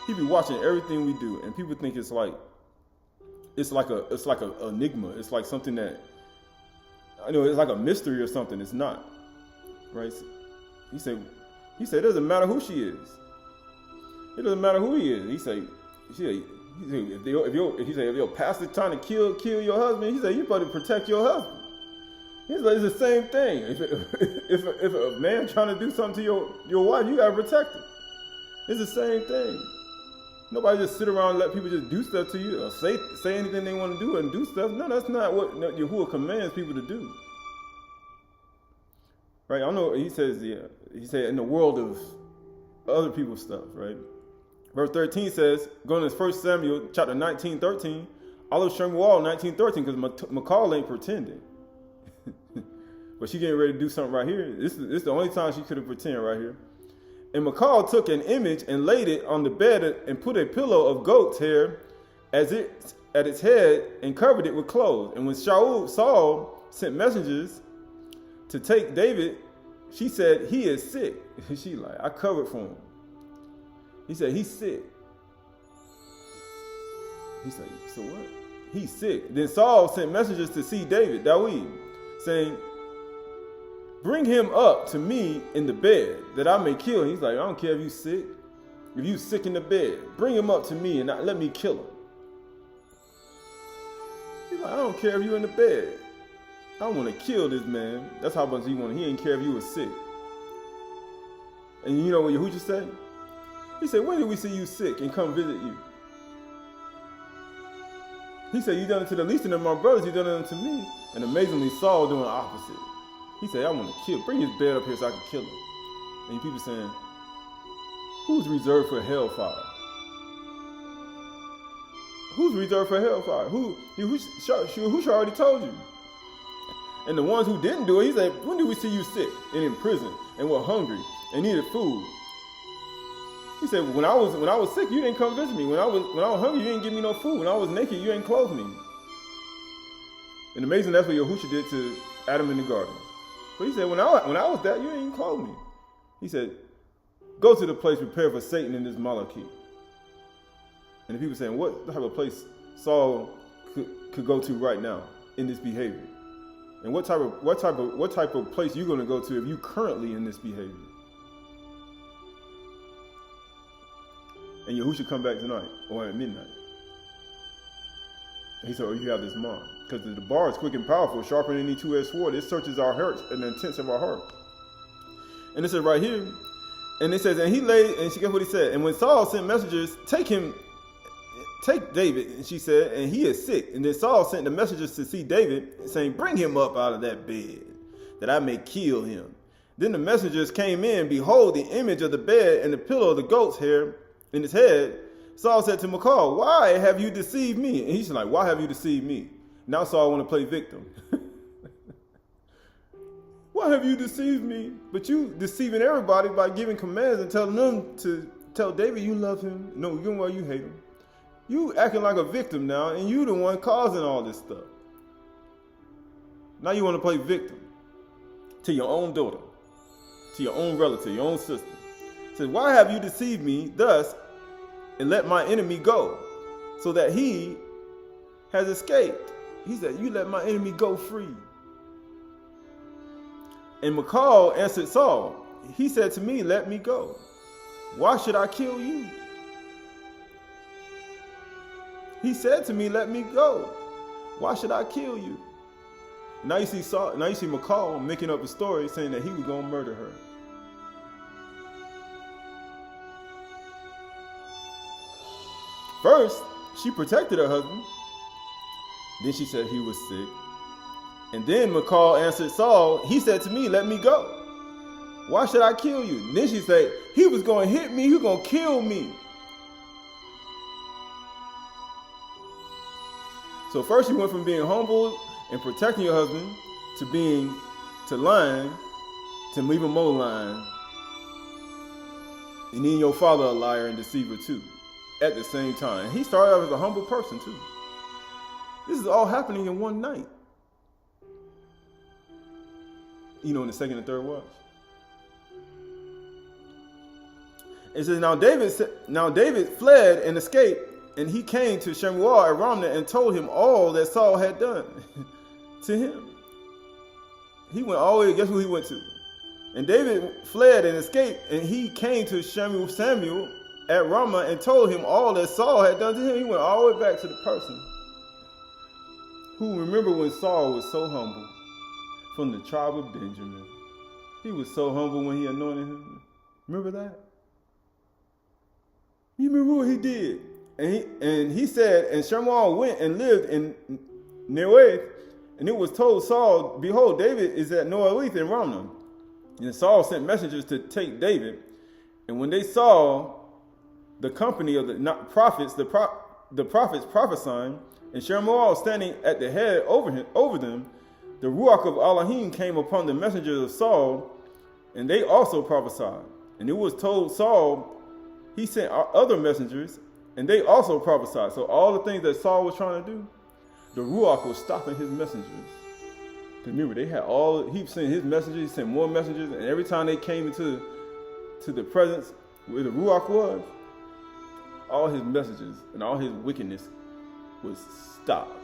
Speaker 1: He be watching everything we do, and people think it's like a enigma. It's like something that it's like a mystery or something. It's not, right? He said it doesn't matter who she is. It doesn't matter who he is. He He said, if your pastor trying to kill your husband, he said, you better protect your husband. He's like, it's the same thing. If a man trying to do something to your wife, you gotta protect her. It's the same thing. Nobody just sit around and let people just do stuff to you or say anything they want to do and do stuff. No, that's not what Yahuwah commands people to do. Right? I know he says, he said in the world of other people's stuff, right? Verse 13 says, going to 1 Samuel chapter 19:13, Olive Shemuel 19:13, because McCall ain't pretending. But she getting ready to do something right here. This is the only time she could have pretended right here. And McCall took an image and laid it on the bed and put a pillow of goat's hair at its head and covered it with clothes. And when Saul sent messengers to take David, she said, he is sick. She like, I covered for him. He said, he's sick. He said, so what? He's sick. Then Saul sent messengers to see David, saying, bring him up to me in the bed that I may kill him. He's like, I don't care if you sick. If you sick in the bed, bring him up to me and not let me kill him. He's like, I don't care if you in the bed. I want to kill this man. That's how much he wanted. He didn't care if you were sick. And you know what Yahuwah said? He said, when did we see you sick and come visit you? He said, you done it to the least of them, my brothers, you done it unto me. And amazingly, Saul doing the opposite. He said, I want to kill. Bring his bed up here so I can kill him. And people saying, who's reserved for hellfire? Who's reserved for hellfire? Who already told you? And the ones who didn't do it, he said, when did we see you sick and in prison and were hungry and needed food? He said, when I was sick, you didn't come visit me. When I was hungry, you didn't give me no food. When I was naked, you didn't clothe me. And amazing, that's what Yahushua did to Adam in the garden. But he said, when I was that, you didn't clothe me. He said, go to the place prepared for Satan in this Malachite. And the people saying, what type of place Saul could go to right now in this behavior? And what type of place you're going to go to if you currently in this behavior? And Yahushua come back tonight or at midnight. He said, oh, you have this mind. Because the bar is quick and powerful, sharper than any two-edged sword. It searches our hearts and the intents of our heart. And it says right here, and it says, and he laid, and she guess what he said. And when Saul sent messengers, take David, and she said, and he is sick. And then Saul sent the messengers to see David, saying, bring him up out of that bed, that I may kill him. Then the messengers came in, behold, the image of the bed and the pillow of the goat's hair in his head. Saul said to Michal, why have you deceived me? And he's like, why have you deceived me? Now Saul want to play victim. Why have you deceived me? But you deceiving everybody by giving commands and telling them to tell David you love him. No, you hate him. You acting like a victim now, and you the one causing all this stuff. Now you want to play victim to your own daughter, to your own relative, your own sister. Says, why have you deceived me thus and let my enemy go, so that he has escaped? He said, you let my enemy go free. And Michal answered Saul, he said to me, let me go. Why should I kill you? He said to me, let me go. Why should I kill you? Now you see Michal making up a story saying that he was going to murder her. First, she protected her husband. Then she said he was sick. And then Michal answered Saul, he said to me, let me go. Why should I kill you? And then she said, he was going to hit me, he was going to kill me. So first you went from being humble and protecting your husband to lying, to leaving more lying. And then your father a liar and deceiver too, at the same time. And he started out as a humble person too. This is all happening in one night. In the second and third watch. It says, now David fled and escaped, and he came to Shemuel at Ramnah and told him all that Saul had done to him. He went all the way, guess who he went to? And David fled and escaped, and he came to Samuel at Ramah and told him all that Saul had done to him. He went all the way back to the person who, remember when Saul was so humble, from the tribe of Benjamin. He was so humble when he anointed him. Remember that? You remember what he did? And he said, and Shemuel went and lived in Neoeth, and it was told Saul, behold, David is at Noelith in Ramah. And Saul sent messengers to take David. And when they saw the company of the prophets, the prophets prophesying, and Shemuel standing at the head over them, the Ruach of Elohim came upon the messengers of Saul, and they also prophesied. And it was told Saul, he sent other messengers, and they also prophesied. So all the things that Saul was trying to do, the Ruach was stopping his messengers. Remember, he sent his messengers, he sent more messengers, and every time they came into the presence where the Ruach was, all his messages and all his wickedness was stopped.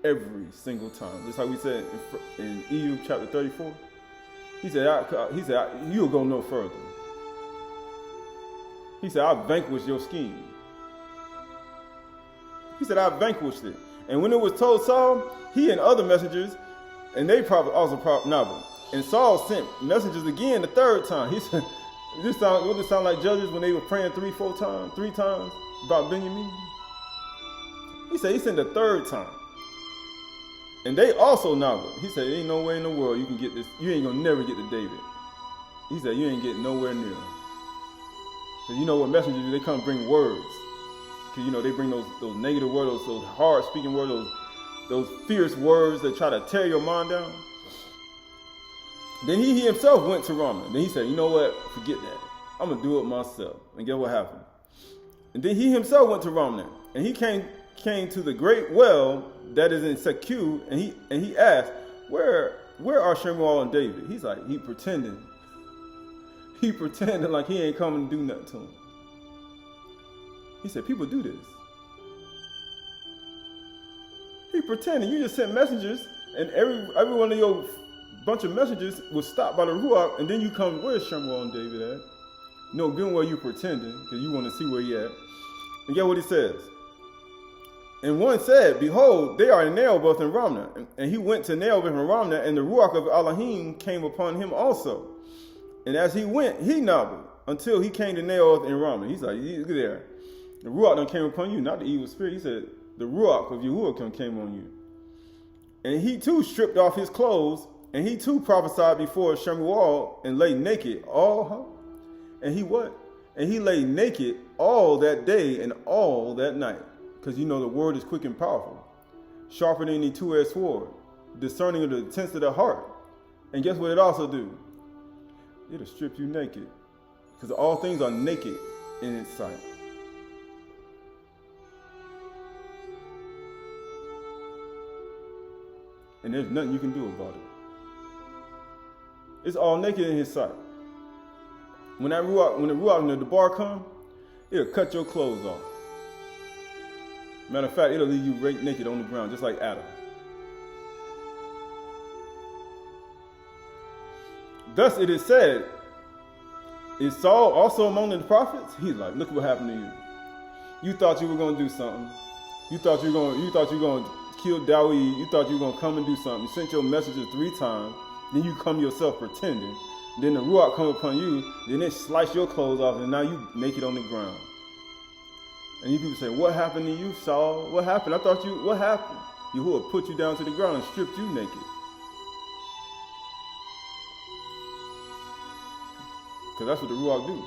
Speaker 1: Every single time. Just like we said in EU chapter 34. He said, you'll go no further. He said, I vanquished your scheme. He said, I vanquished it. And when it was told Saul, he and other messengers, and they and Saul sent messengers again the third time. He said, would this sound like judges when they were praying three times about Benjamin? He said he sent the third time. And they also nodded. He said, there ain't no way in the world you can get this. You ain't gonna never get to David. He said, you ain't getting nowhere near. Because you know what messengers do? They come bring words. Because you know they bring those negative words, those hard speaking words, those fierce words that try to tear your mind down. Then he himself went to Ramah. Then he said, you know what? Forget that. I'm gonna do it myself. And guess what happened? And then he himself went to Ramah. And he came to the great well that is in Secu, and he asked, where are Shemuel and David? He's like, he pretended like he ain't coming to do nothing to him. He said, people do this. He pretended. You just sent messengers, and every one of your bunch of messengers was stopped by the Ruach, and then you come, where's Shemuel and David at? No, good well you pretending, because you want to see where he at. And get what he says. And one said, behold, they are in Naoboth in Ramah. And he went to Naoboth in Ramah, and the Ruach of Elohim came upon him also. And as he went, he nodded until he came to Naoboth in Ramah. He's like, look there. The Ruach done came upon you, not the evil spirit. He said, the Ruach of Yahuwah came on you. And he too stripped off his clothes, and he too prophesied before Shemuel and lay naked And he what? And he lay naked all that day and all that night. Because you know the word is quick and powerful, sharper than any two-edged sword, discerning of the intents of the heart. And guess what it also do? It'll strip you naked. Because all things are naked in its sight. And there's nothing you can do about it. It's all naked in his sight. When the Ruach and the bar come, it'll cut your clothes off. Matter of fact, it'll leave you right naked on the ground, just like Adar. Thus it is said, is Saul also among the prophets? He's like, look what happened to you. You thought you were going to do something. You thought you were going to kill Dawid. You thought you were going to come and do something. You sent your messengers 3 times. Then you come yourself pretending. Then the Ruach come upon you. Then they slice your clothes off, and now you naked on the ground. And you people say, what happened to you, Saul? What happened? What happened? Yahuwah put you down to the ground and stripped you naked. Because that's what the Ruach do.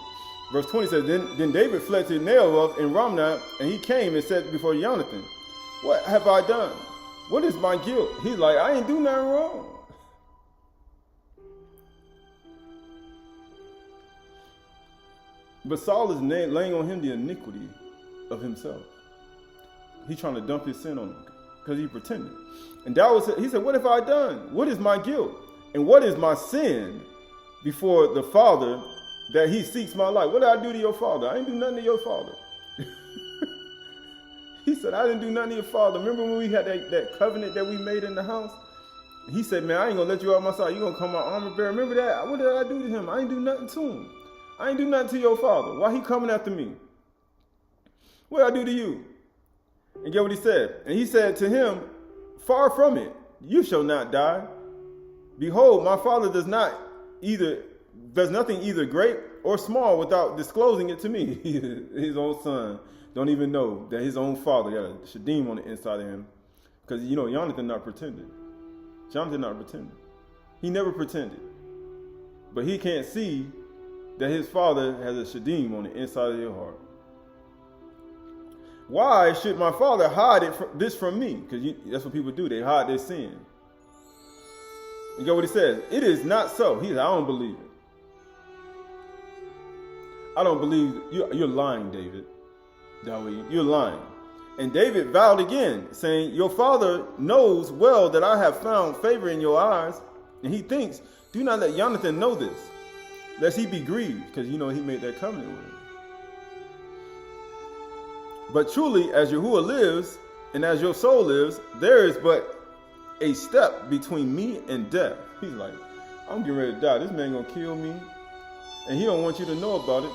Speaker 1: Verse 20 says, Then David fled to Naoboth in Ramah, and he came and said before Jonathan, what have I done? What is my guilt? He's like, I ain't do nothing wrong. But Saul is laying on him the iniquity of himself. He's trying to dump his sin on him because he pretended. And he said, what have I done? What is my guilt? And what is my sin before the Father that he seeks my life? What did I do to your father? I ain't do nothing to your father. He said, I didn't do nothing to your father. Remember when we had that covenant that we made in the house? He said, man, I ain't going to let you out of my sight. You're going to come my armor bearer. Remember that? What did I do to him? I ain't do nothing to him. I ain't do nothing to your father. Why he coming after me? What I do to you? And get what he said. And he said to him, far from it, you shall not die. Behold, my father does nothing either great or small without disclosing it to me. His own son don't even know that his own father got a Shanym on the inside of him. Because, Jonathan not pretending. Jonathan not pretending. He never pretended. But he can't see that his father has a Shanym on the inside of your heart. Why should my father hide this from me? Because that's what people do. They hide their sin. You get what he says? It is not so. He said, I don't believe it. I don't believe you're lying, David. You're lying. And David vowed again, saying, your father knows well that I have found favor in your eyes. And he thinks, do not let Jonathan know this, lest he be grieved. Because, he made that covenant with him. But truly, as Yahuwah lives, and as your soul lives, there is but a step between me and death. He's like, I'm getting ready to die. This man gonna kill me. And he don't want you to know about it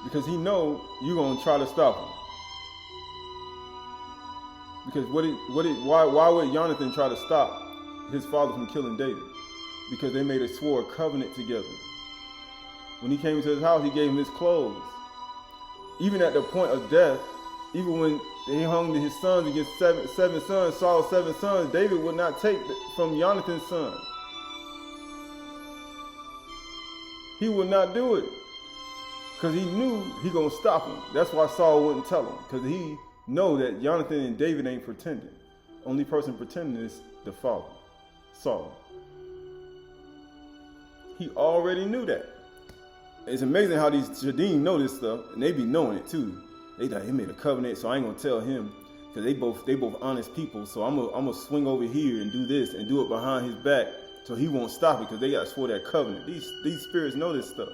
Speaker 1: because he know you're gonna try to stop him. Because why would Jonathan try to stop his father from killing David? Because they made a swore covenant together. When he came to his house, he gave him his clothes. Even at the point of death, even when he hung his sons against seven sons, Saul's 7 sons, David would not take from Jonathan's son. He would not do it because he knew he gonna stop him. That's why Saul wouldn't tell him, because he know that Jonathan and David ain't pretending. Only person pretending is the father, Saul. He already knew that. It's amazing how these Shadim know this stuff, and they be knowing it too. They thought he made a covenant, so I ain't gonna tell him, because they both honest people. So I'm gonna swing over here and do this and do it behind his back, so he won't stop it, because they got swore that covenant. These spirits know this stuff.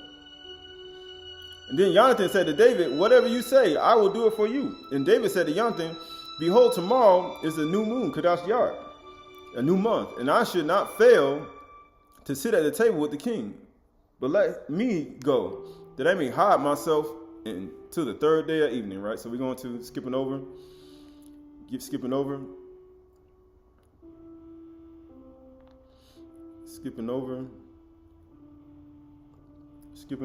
Speaker 1: And then Jonathan said to David, whatever you say, I will do it for you. And David said to Jonathan, behold, tomorrow is a new moon, Kadash Yard, a new month, and I should not fail to sit at the table with the king. But let me go, that I may hide myself until the 3rd day of evening, right? So we're going to skipping over. Keep skipping over. Skipping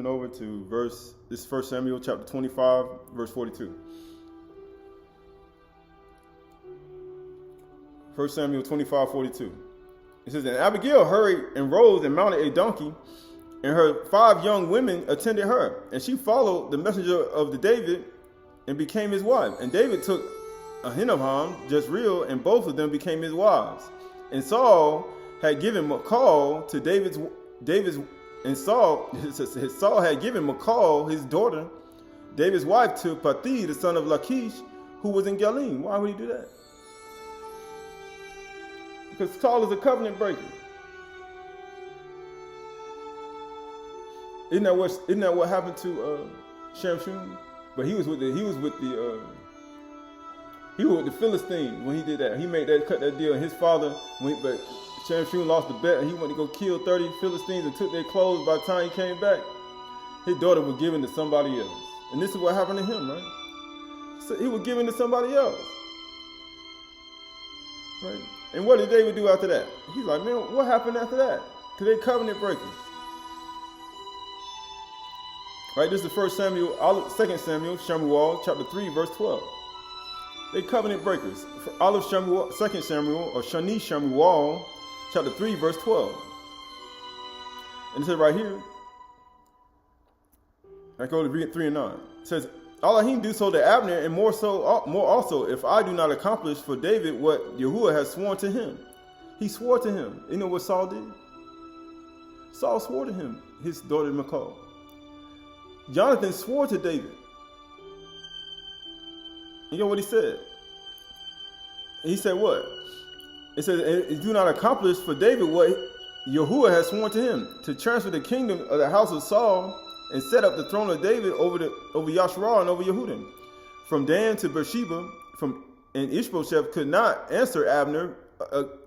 Speaker 1: over to this is 1 Samuel chapter 25, verse 42. 1 Samuel 25, 42. It says, and Abigail hurried and rose and mounted a donkey, and her 5 young women attended her. And she followed the messenger of the David and became his wife. And David took Ahinoam, Jezreel, and both of them became his wives. And Saul had given Michal to Saul had given Michal, his daughter, David's wife, to Pathi, the son of Lachish, who was in Galim. Why would he do that? Because Saul is a covenant breaker. Isn't that what happened to Shamshun? But he was with the Philistines when he did that. He cut that deal, and his father but Shamshun lost the bet, and he went to go kill 30 Philistines and took their clothes. By the time he came back, his daughter was given to somebody else. And this is what happened to him, right? So he was given to somebody else. Right? And what did David do after that? He's like, man, what happened after that? Because they covenant breakers. Right, this is 2 Samuel, chapter 3, verse 12. They covenant breakers. 2 Samuel, or Shani Shamuel, chapter 3, verse 12. And it says right here, I go to 3 and 9. It says, Elohim do so to Abner, and more also, if I do not accomplish for David what Yahuwah has sworn to him. He swore to him. You know what Saul did? Saul swore to him, his daughter Michal. Jonathan swore to David. You know what he said? He said what? It says, do not accomplish for David what Yahuwah has sworn to him, to transfer the kingdom of the house of Saul and set up the throne of David over Yashar and over Yehudim, from Dan to Beersheba. And Ishbosheth could not answer Abner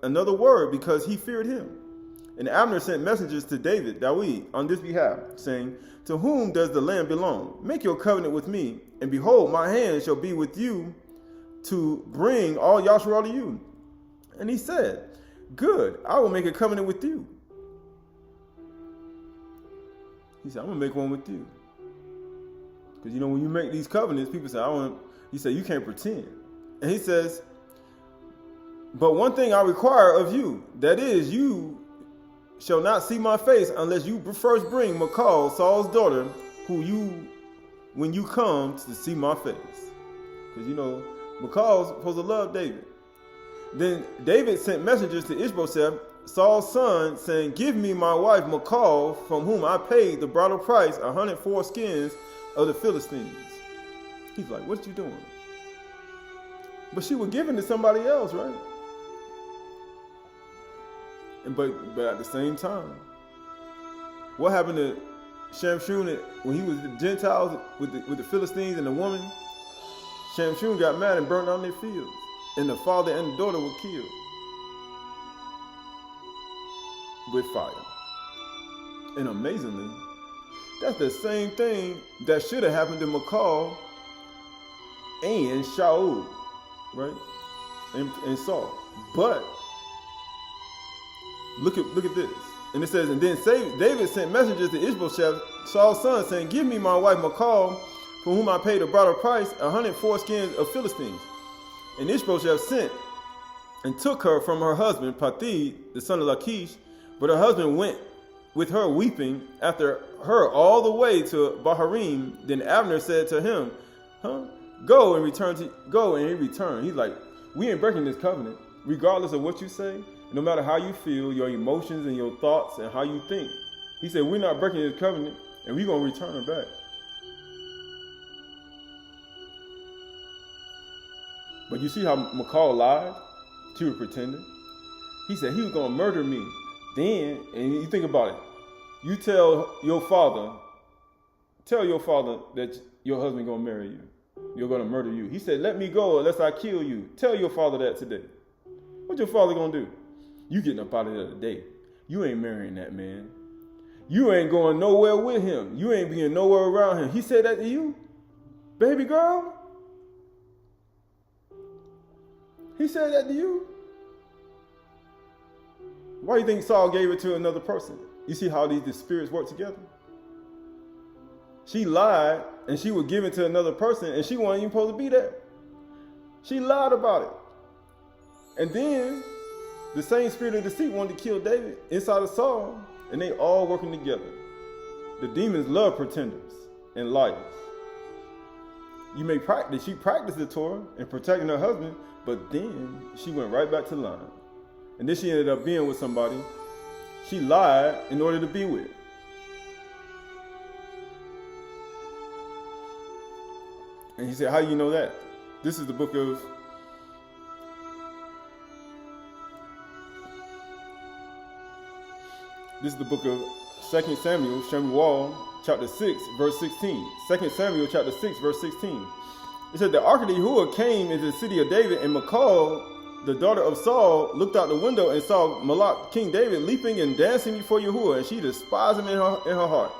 Speaker 1: another word, because he feared him. And Abner sent messengers to David on this behalf, saying, to whom does the land belong? Make your covenant with me, and behold, my hand shall be with you to bring all Yasharal to you. And he said, good, I will make a covenant with you. He said, I'm going to make one with you. Because, when you make these covenants, people say, he said, you can't pretend. And he says, but one thing I require of you, that is, you shall not see my face unless you first bring Michal, Saul's daughter, when you come to see my face. Because, Michal's supposed to love David. Then David sent messengers to Ishbosheth, Saul's son, saying, give me my wife Michal, from whom I paid the bridal price, 104 skins of the Philistines. He's like, what you doing? But she was given to somebody else, right? But at the same time, what happened to Shamshun when he was the Gentiles with the Philistines and the woman? Shamshun got mad and burned down their fields, and the father and the daughter were killed with fire. And amazingly, that's the same thing that should have happened to Michal and Shaul, right? And Saul. But look at this. And it says, and then David sent messengers to Ishbosheth, Saul's son, saying, give me my wife Michal, for whom I paid a bridal price, 104 skins of Philistines. And Ishbosheth sent and took her from her husband, Pathi, the son of Lachish. But her husband went with her weeping after her all the way to Baharim. Then Abner said to him, go and he returned. He's like, we ain't breaking this covenant, regardless of what you say. No matter how you feel, your emotions and your thoughts and how you think. He said, we're not breaking this covenant, and we're going to return her back. But you see how Michal lied? She was pretending. He said he was going to murder me. Then, and you think about it, you tell your father that your husband going to marry you. You're going to murder you. He said, let me go unless I kill you. Tell your father that today. What your father going to do? You getting up out of there today. You ain't marrying that man. You ain't going nowhere with him. You ain't being nowhere around him. He said that to you? Baby girl? He said that to you? Why do you think Saul gave it to another person? You see how these spirits work together? She lied, and she was given to another person, and she wasn't even supposed to be there. She lied about it. And then the same spirit of deceit wanted to kill David inside of Saul, and they all working together. The demons love pretenders and liars. She practiced the Torah and protecting her husband, but then she went right back to lying. And then she ended up being with somebody she lied in order to be with. And he said, how do you know that? This is the book of This is the book of 2 Samuel, chapter 6, verse 16. 2 Samuel, chapter 6, verse 16. It said, the ark of Yahuwah came into the city of David, and Michal, the daughter of Saul, looked out the window and saw Malach, King David, leaping and dancing before Yahuwah, and she despised him in her heart.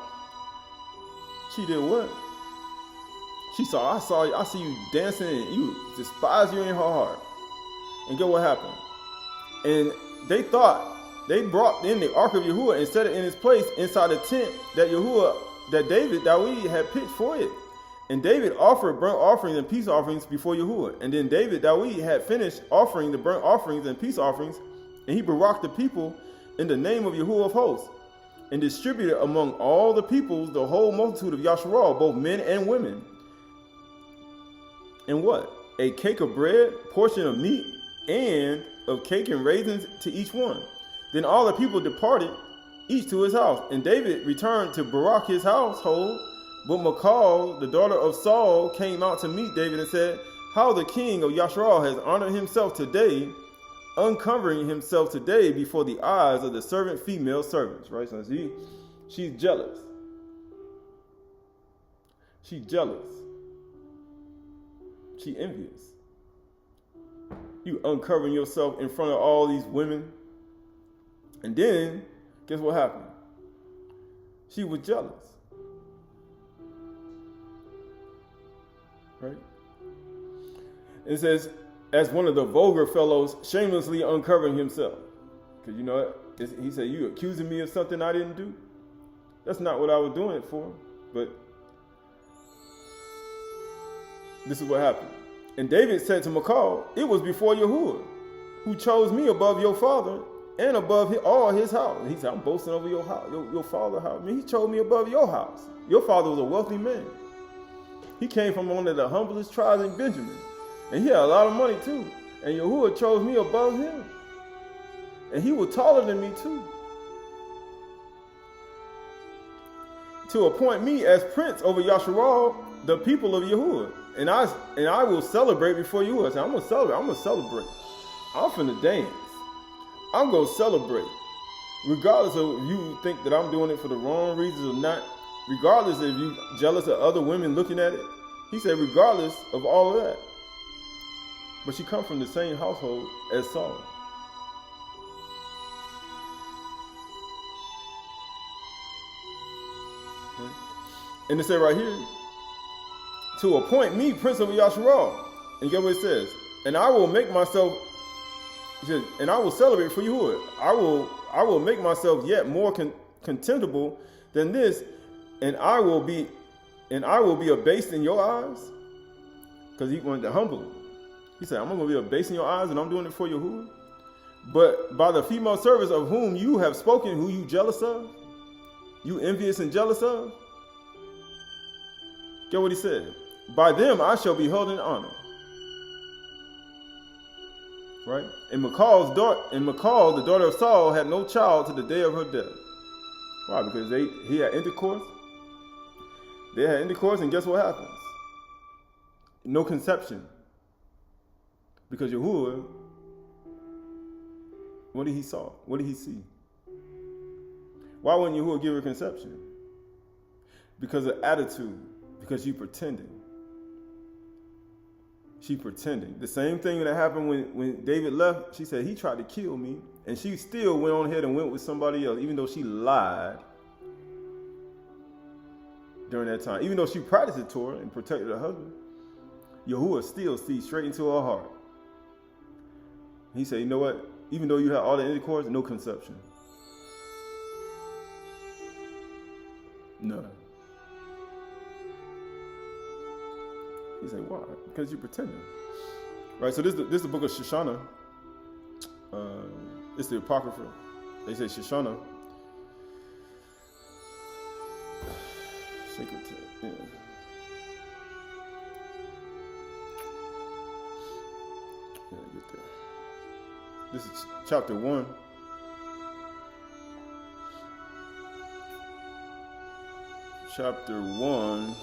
Speaker 1: She did what? She saw, I see you dancing, and you despise you in her heart. And get what happened? And they brought in the ark of Yahuwah and set it in its place inside the tent that David had pitched for it. And David offered burnt offerings and peace offerings before Yahuwah. And then David had finished offering the burnt offerings and peace offerings, and he baraked the people in the name of Yahuwah of hosts, and distributed among all the peoples the whole multitude of Yasharal, both men and women. And what? A cake of bread, portion of meat, and of cake and raisins to each one. Then all the people departed, each to his house. And David returned to Barak his household. But Michal, the daughter of Saul, came out to meet David and said, how the king of Yasharal has honored himself today, uncovering himself today before the eyes of the female servants. Right? So she's jealous. She's jealous. She envious. You uncovering yourself in front of all these women. And then Guess what happened? She was jealous. Right? It says, as one of the vulgar fellows shamelessly uncovering himself. Because you know what? He said, you accusing me of something I didn't do? That's not what I was doing it for. But this is what happened. And David said to Michal, it was before Yahuwah, who chose me above your father and above all his house. He said, I'm boasting over your house, your father's house. I mean, he chose me above your house. Your father was a wealthy man. He came from one of the humblest tribes in Benjamin. And he had a lot of money too. And Yahuwah chose me above him. And he was taller than me too. To appoint me as prince over Yasharal, the people of Yahuwah. And I will celebrate before Yahuwah. I said, I'm going to celebrate. I'm going to celebrate. I'm finna dance. I'm going to celebrate. Regardless of if you think that I'm doing it for the wrong reasons or not. Regardless if you jealous of other women looking at it. He said, regardless of all of that. But she come from the same household as Saul. And it said right here, to appoint me prince over Yasharal. And get what it says. And I will make myself, and I will celebrate for Yahuwah. I will make myself yet more contemptible than this, and I will be abased in your eyes. Because he wanted to humble him. He said, I'm going to be abased in your eyes, and I'm doing it for Yahuwah. But by the female servants of whom you have spoken, who you jealous of, you envious and jealous of, get what he said. By them I shall be held in honor. Right? And Michal, the daughter of Saul, had no child to the day of her death. Why? Because he had intercourse. They had intercourse, and guess what happens? No conception. Because Yahuwah, what did he saw? What did he see? Why wouldn't Yahuwah give her conception? Because of attitude. Because she pretending. She pretending. The same thing that happened when David left. She said he tried to kill me, and she still went on ahead and went with somebody else, even though she lied during that time. Even though she practiced the Torah and protected her husband, Yahuwah still sees straight into her heart. He said, you know what? Even though you have all the intercourse, no conception. None. He said, why? Because you're pretending. Right, so this is the book of Shoshana. It's the Apocrypha. They say Shoshana. Sacred text, yeah. Yeah, get there. This is chapter 1. Chapter 1.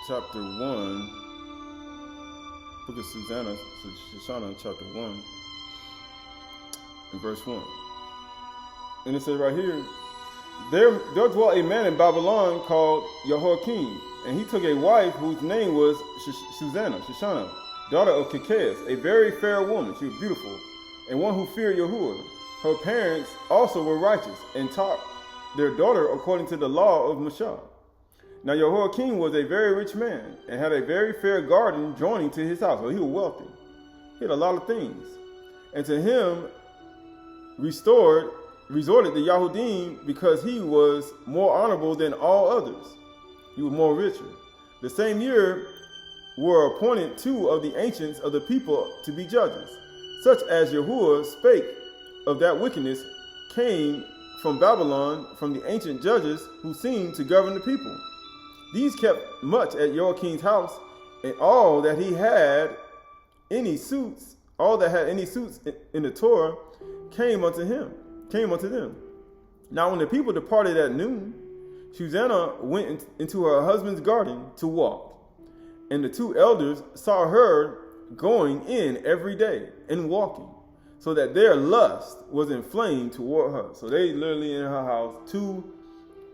Speaker 1: Chapter 1, book of Shoshana, chapter 1, and verse 1. And it says right here, there dwelt a man in Babylon called Jehoiakim, and he took a wife whose name was Shoshana, daughter of Kikes, a very fair woman. She was beautiful, and one who feared Yahuwah. Her parents also were righteous, and taught their daughter according to the law of Moshe. Now Jehoiakim was a very rich man, and had a very fair garden joining to his house. So he was wealthy. He had a lot of things. And to him resorted the Yahudim, because he was more honorable than all others. He was more richer. The same year were appointed 2 of the ancients of the people to be judges, such as Yahuwah spake of that wickedness came from Babylon, from the ancient judges who seemed to govern the people. These kept much at Joachim's house, and all that had any suits in the Torah came unto them. Now when the people departed at noon, Susanna went into her husband's garden to walk, and the 2 elders saw her going in every day and walking, so that their lust was inflamed toward her. So they literally in her house, 2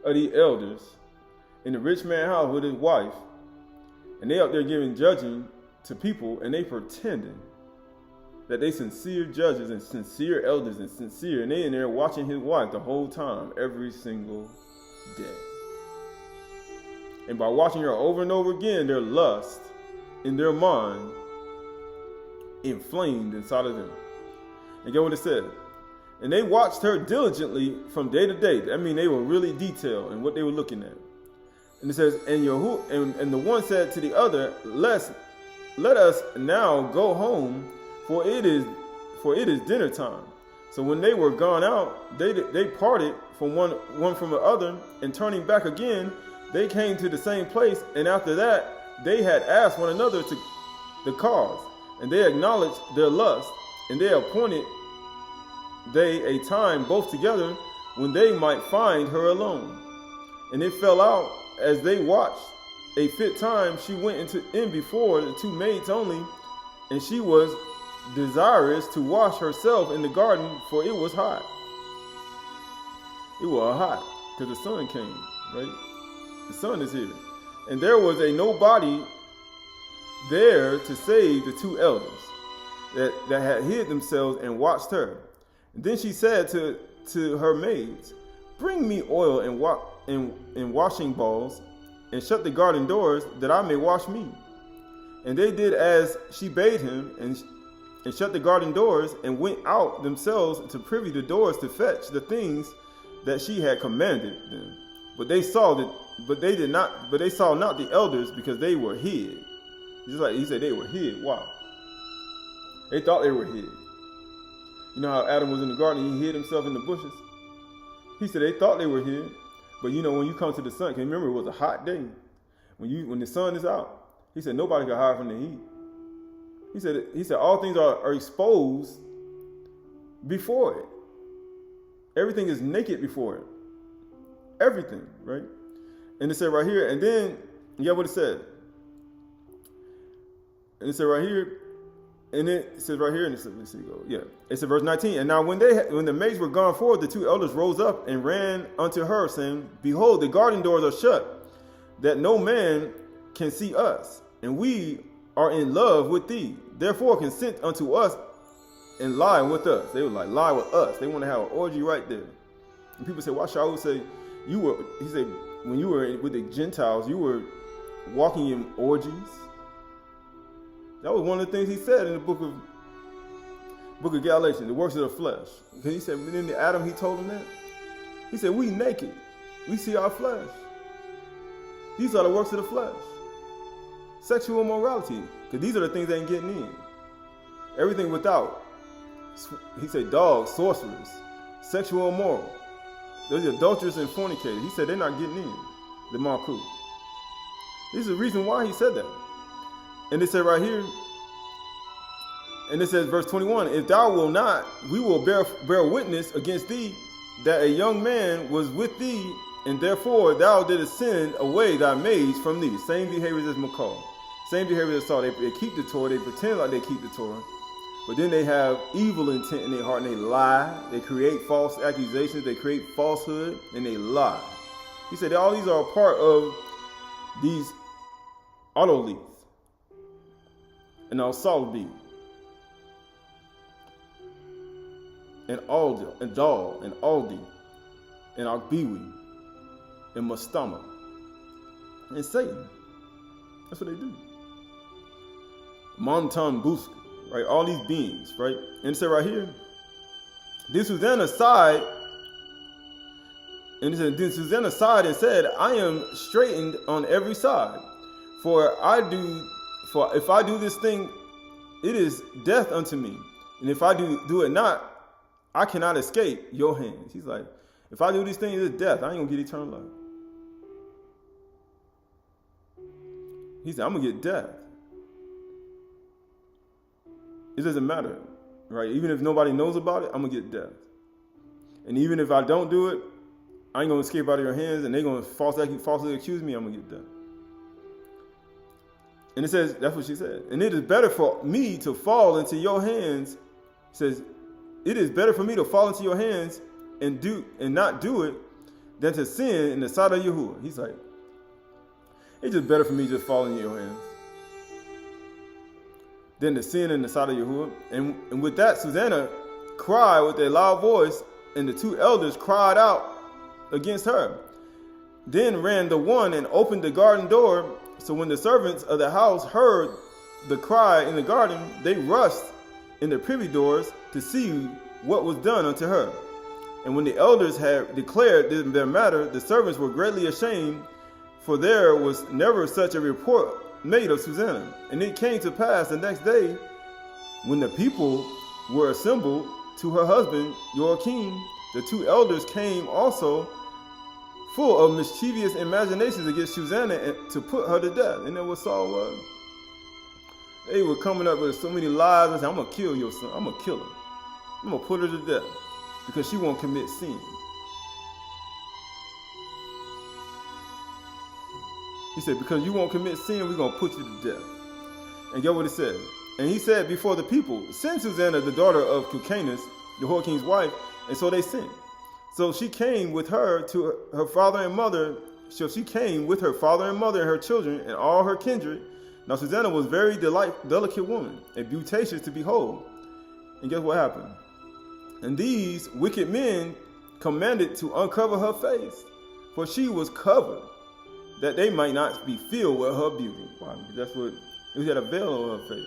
Speaker 1: of the elders in the rich man's house with his wife, and they up there judging to people, and they pretending that they sincere judges and sincere elders and sincere, and they in there watching his wife the whole time, every single day. And by watching her over and over again, their lust in their mind inflamed inside of them. And get what it said. And they watched her diligently from day to day. I mean, they were really detailed in what they were looking at. And it says, and the one said to the other, let us now go home, for it is dinner time. So when they were gone out, they parted from one from the other, and turning back again, they came to the same place. And after that, they had asked one another to the cause, and they acknowledged their lust, and they appointed a time both together when they might find her alone. And it fell out as they watched a fit time, she went in before the two maids only, and she was desirous to wash herself in the garden, for it was hot. It was hot because the sun came, right? The sun is here. And there was nobody there to save the two elders that had hid themselves and watched her. And then she said to her maids, bring me oil and washing balls, and shut the garden doors, that I may wash me. And they did as she bade him, and shut the garden doors, and went out themselves to privy the doors to fetch the things that she had commanded them. But they saw not the elders, because they were hid. Just like he said, they were hid. Wow. They thought they were hid. You know how Adam was in the garden, he hid himself in the bushes? He said they thought they were hid. But you know, when you come to the sun, can you remember it was a hot day? When the sun is out, he said nobody can hide from the heat. He said all things are exposed before it. Everything is naked before it. Everything, right? And it said right here, and then you got what it said. And it said right here, and it says right here, and it said, let's see, go. Yeah. It said verse 19. And now when the maids were gone forward, the two elders rose up and ran unto her, saying, behold, the garden doors are shut, that no man can see us, and we are in love with thee. Therefore consent unto us and lie with us. They were like, lie with us. They want to have an orgy right there. And people say, why should I always say, he said, when you were with the Gentiles, you were walking in orgies. That was one of the things he said in the book of Galatians, the works of the flesh. Because he said, in the Adam, he told him that. He said, we naked. We see our flesh. These are the works of the flesh. Sexual immorality. Because these are the things that ain't getting in. Everything without. He said, dogs, sorcerers, sexual immoral. Those adulterers and fornicators. He said, they're not getting in. The Malkut. This is the reason why he said that. And it said right here, and it says verse 21, if thou wilt not, we will bear witness against thee that a young man was with thee, and therefore thou didst send away thy maids from thee. Same behaviors as McCall. Same behavior as Saul. They keep the Torah, they pretend like they keep the Torah, but then they have evil intent in their heart, and they lie. They create false accusations, they create falsehood, and they lie. He said all these are a part of these autoleads. And Al-Salbi, and Alda, and Dal, and Aldi, and Agbiwi, and Mastama, and Satan. That's what they do. Montan Busk, right? All these beings, right? And it said right here, this was then aside, and it said, this was then aside and said, I am straitened on every side, for if I do this thing, it is death unto me. And if I do it not, I cannot escape your hands. He's like, if I do these things, it's death. I ain't going to get eternal life. He said, I'm going to get death. It doesn't matter, right? Even if nobody knows about it, I'm going to get death. And even if I don't do it, I ain't going to escape out of your hands, and they're going to falsely accuse me, I'm going to get death. And it says, that's what she said. And it is better for me to fall into your hands. It says, it is better for me to fall into your hands and not do it than to sin in the sight of Yahuwah. He's like, it's just better for me to just fall into your hands. than the sin in the sight of Yahuwah. And with that, Susanna cried with a loud voice, and the two elders cried out against her. Then ran the one and opened the garden door. So when the servants of the house heard the cry in the garden, they rushed in the privy doors to see what was done unto her. And when the elders had declared their matter, the servants were greatly ashamed, for there was never such a report made of Susanna. And it came to pass the next day, when the people were assembled to her husband Joachim, the two elders came also, full of mischievous imaginations against Susanna, and to put her to death. And that what Saul was. They were coming up with so many lies and saying, I'm going to kill your son. I'm going to kill her. I'm going to put her to death because she won't commit sin. He said, because you won't commit sin, we're going to put you to death. And get what it said. And he said before the people, send Susanna, the daughter of Kucanus, Jehoiakim's wife. And so they sent. So she came with her to her father and mother. So she came with her father and mother and her children and all her kindred. Now Susanna was very delicate woman and beauteous to behold. And guess what happened? And these wicked men commanded to uncover her face, for she was covered, that they might not be filled with her beauty. Why? Because that's what, it had a veil over her face.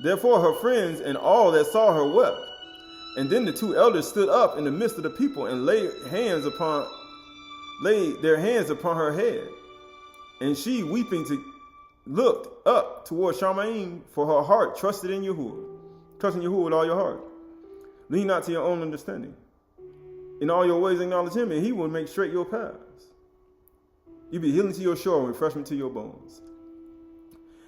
Speaker 1: Therefore her friends and all that saw her wept. And then the two elders stood up in the midst of the people and laid their hands upon her head. And she, weeping, looked up toward Shanym, for her heart trusted in Yahuwah. Trust in Yahuwah with all your heart. Lean not to your own understanding. In all your ways acknowledge him, and he will make straight your paths. You'll be healing to your shore and refreshment to your bones.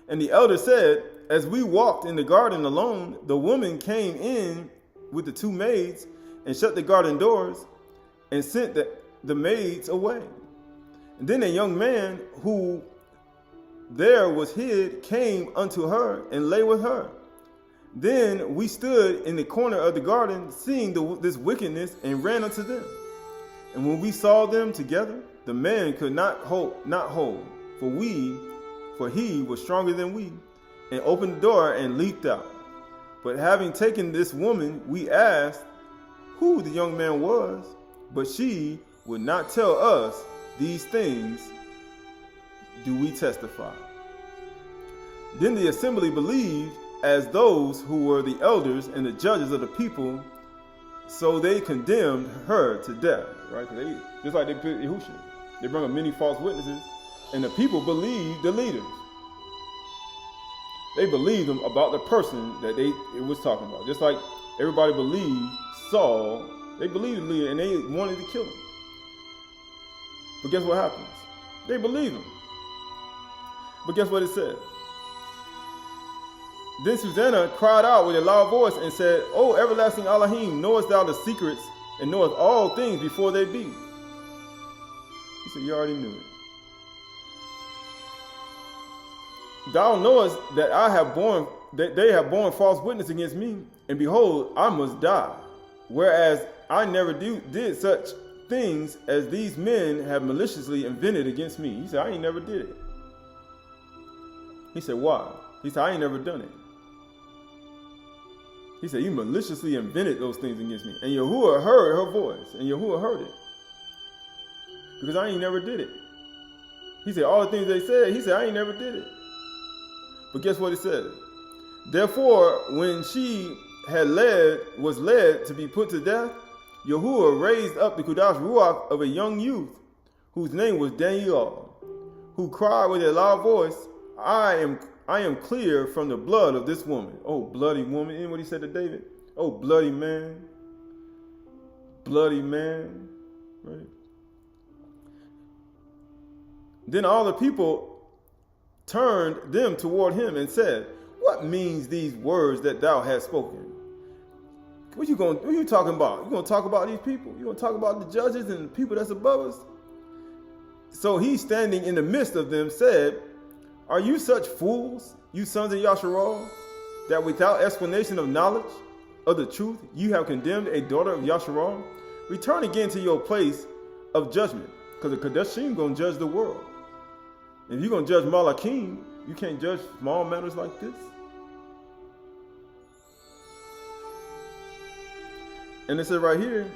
Speaker 1: And the elder said, as we walked in the garden alone, the woman came in with the two maids and shut the garden doors and sent the maids away. And then a young man who there was hid came unto her and lay with her. Then we stood in the corner of the garden, seeing this wickedness, and ran unto them. And when we saw them together, the man could not hold, for he was stronger than we, and opened the door and leaped out. But having taken this woman, we asked who the young man was, but she would not tell us these things. Do we testify? Then the assembly believed as those who were the elders and the judges of the people, so they condemned her to death. Right? Just like they put Yahushua. They brought up many false witnesses, and the people believed the leaders. They believed them about the person that it was talking about. Just like everybody believed Saul, they believed the leader and they wanted to kill him. But guess what happens? They believed him. But guess what it said? Then Susanna cried out with a loud voice and said, O everlasting Elohim, knowest thou the secrets and knowest all things before they be? He said, you already knew it. Thou knowest that they have borne false witness against me, and behold, I must die. Whereas I never did such things as these men have maliciously invented against me. He said, I ain't never did it. He said, why? He said, I ain't never done it. He said, you maliciously invented those things against me. And Yahuwah heard her voice, and Yahuwah heard it. Because I ain't never did it. He said, all the things they said, he said, I ain't never did it. But guess what it said? Therefore, when she was led to be put to death, Yahuwah raised up the Kudash Ruach of a young youth, whose name was Daniel, who cried with a loud voice, I am clear from the blood of this woman. Oh, bloody woman. Isn't what he said to David? Oh, bloody man. Bloody man. Right? Then all the people turned them toward him and said, what means these words that thou hast spoken? What you talking about? You going to talk about these people? You going to talk about the judges and the people that's above us? So he, standing in the midst of them, said, are you such fools, you sons of Yasharal, that without explanation of knowledge of the truth, you have condemned a daughter of Yasharal? Return again to your place of judgment, because the Kadeshim going to judge the world. If you're going to judge Malachim, you can't judge small matters like this. And it says right here,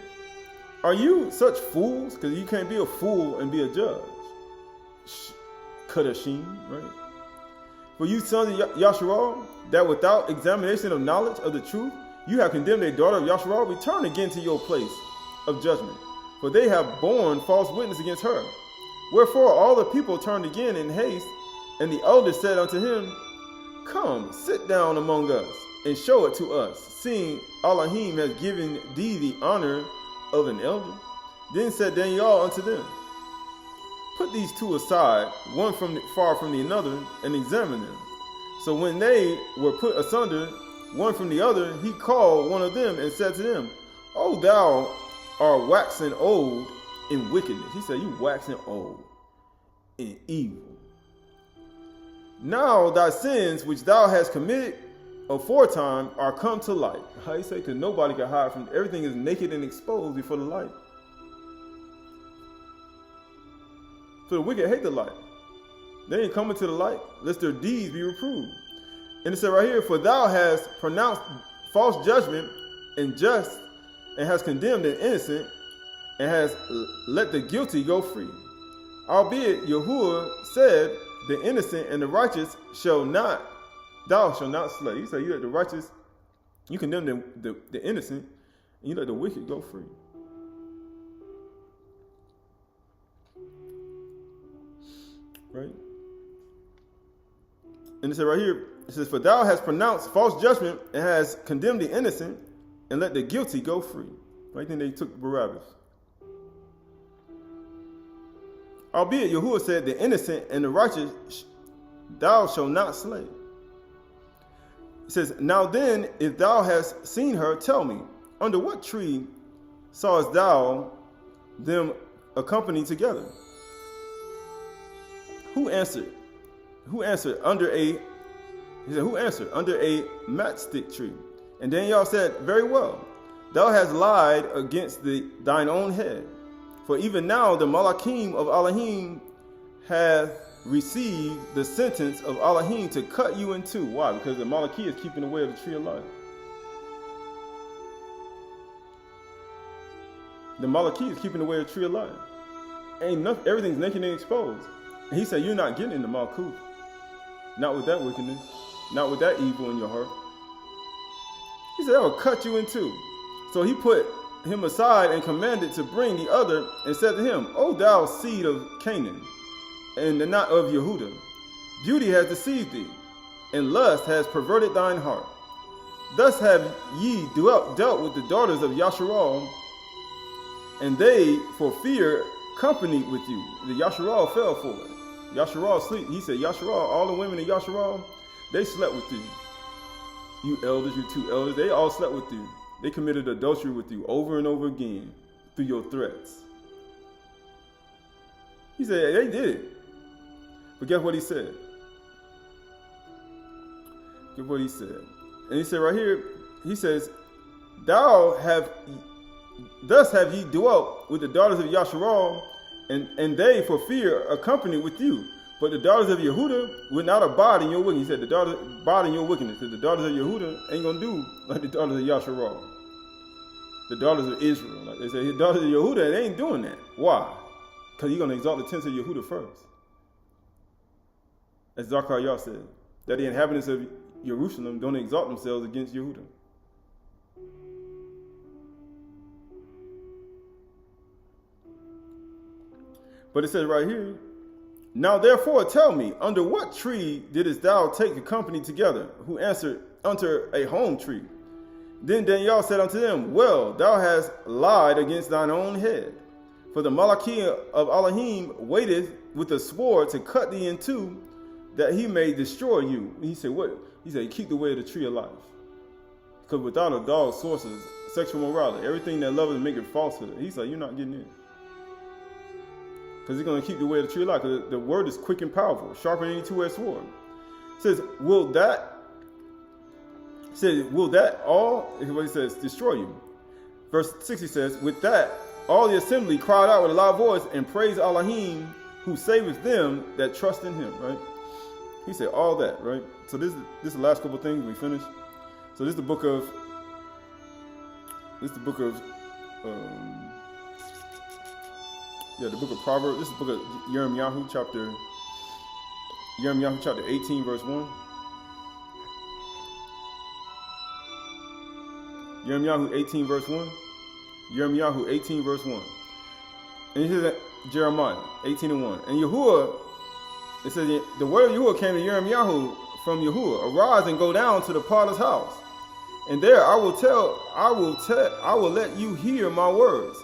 Speaker 1: are you such fools? Because you can't be a fool and be a judge. Kadashim, right? For you sons of Yasharal, that without examination of knowledge of the truth, you have condemned a daughter of Yasharal, return again to your place of judgment. For they have borne false witness against her. Wherefore all the people turned again in haste, and the elders said unto him, come, sit down among us, and show it to us, seeing Elohim has given thee the honor of an elder. Then said Daniel unto them, put these two aside, one far from the other, and examine them. So when they were put asunder, one from the other, he called one of them and said to them, O thou art waxen old in wickedness. He said, you waxen old in evil. Now thy sins which thou hast committed aforetime are come to light. How you say? Because nobody can hide from everything is naked and exposed before the light. So the wicked hate the light. They ain't coming to the light, lest their deeds be reproved. And it said right here, for thou hast pronounced false judgment and just, and hast condemned the innocent, and has let the guilty go free. Albeit Yahuwah said, the innocent and the righteous thou shalt not slay. You say you let the righteous, you condemn the innocent, and you let the wicked go free. Right? And it says right here, it says, for thou hast pronounced false judgment and has condemned the innocent and let the guilty go free. Right? Then they took Barabbas. Albeit Yahuwah said, the innocent and the righteous thou shalt not slay. It says, now then, if thou hast seen her, tell me, under what tree sawest thou them accompanied together? Who answered? Who answered? Under a matchstick tree. And Daniel said, very well, thou hast lied against thine own head. For even now the Malachim of Elohim hath received the sentence of Elohim to cut you in two. Why? Because the Malachi is keeping away of the tree of life. The Malachi is keeping away of the tree of life. Ain't nothing, everything's naked and exposed. And he said, you're not getting in the Malkuth. Not with that wickedness. Not with that evil in your heart. He said, I will cut you in two. So he put him aside and commanded to bring the other and said to him, O thou seed of Canaan, and not of Yehuda, beauty has deceived thee, and lust has perverted thine heart. Thus have ye dealt with the daughters of Yasharal, and they for fear companied with you. The Yasharal fell for it. Yasharal sleep. He said, Yasharal, all the women in Yasharal, they slept with you. You elders, you two elders, they all slept with you. They committed adultery with you over and over again through your threats. He said, they did it. But guess what he said? Guess what he said? And he said right here, he says, thus have ye dwelt with the daughters of Yasharal, and they for fear accompanied with you. But the daughters of Yehuda would not abide in your wickedness. He said, the daughters abide in your wickedness. The daughters of Yehuda ain't going to do like the daughters of Yasharal. The daughters of Israel. Like they say, the daughters of Yehuda, they ain't doing that. Why? Because you're going to exalt the tents of Yehuda first. As Zechariah said, that the inhabitants of Jerusalem don't exalt themselves against Yehuda. But it says right here, now therefore tell me, under what tree didst thou take the company together? Who answered, under a home tree. Then Daniel said unto them, well, thou hast lied against thine own head. For the Malachi of Elohim waiteth with a sword to cut thee in two, that he may destroy you. He said, what? He said, keep the way of the tree of life. Because without a dog's sources, sexual morality, everything that love is making falsehood. He said, you're not getting in. Because he's going to keep the way of the tree of life. Because the word is quick and powerful, sharper than any two-edged sword. It says, will that all, is what he says, destroy you? Verse 60 says, with that, all the assembly cried out with a loud voice and praised Elohim, who saveth them that trust in him, right? He said all that, right? So this is the last couple of things we finished. So this is the book of this is the book of, the book of Proverbs. This is the book of Yirmiyahu chapter 18, verse 1. Yirmiyahu 18, verse 1. Yirmiyahu 18, verse 1. And it says Jeremiah 18 and 1. And Yahuwah, it says, the word of Yahuwah came to Yirmiyahu from Yahuwah. Arise and go down to the potter's house. And there I will let you hear my words.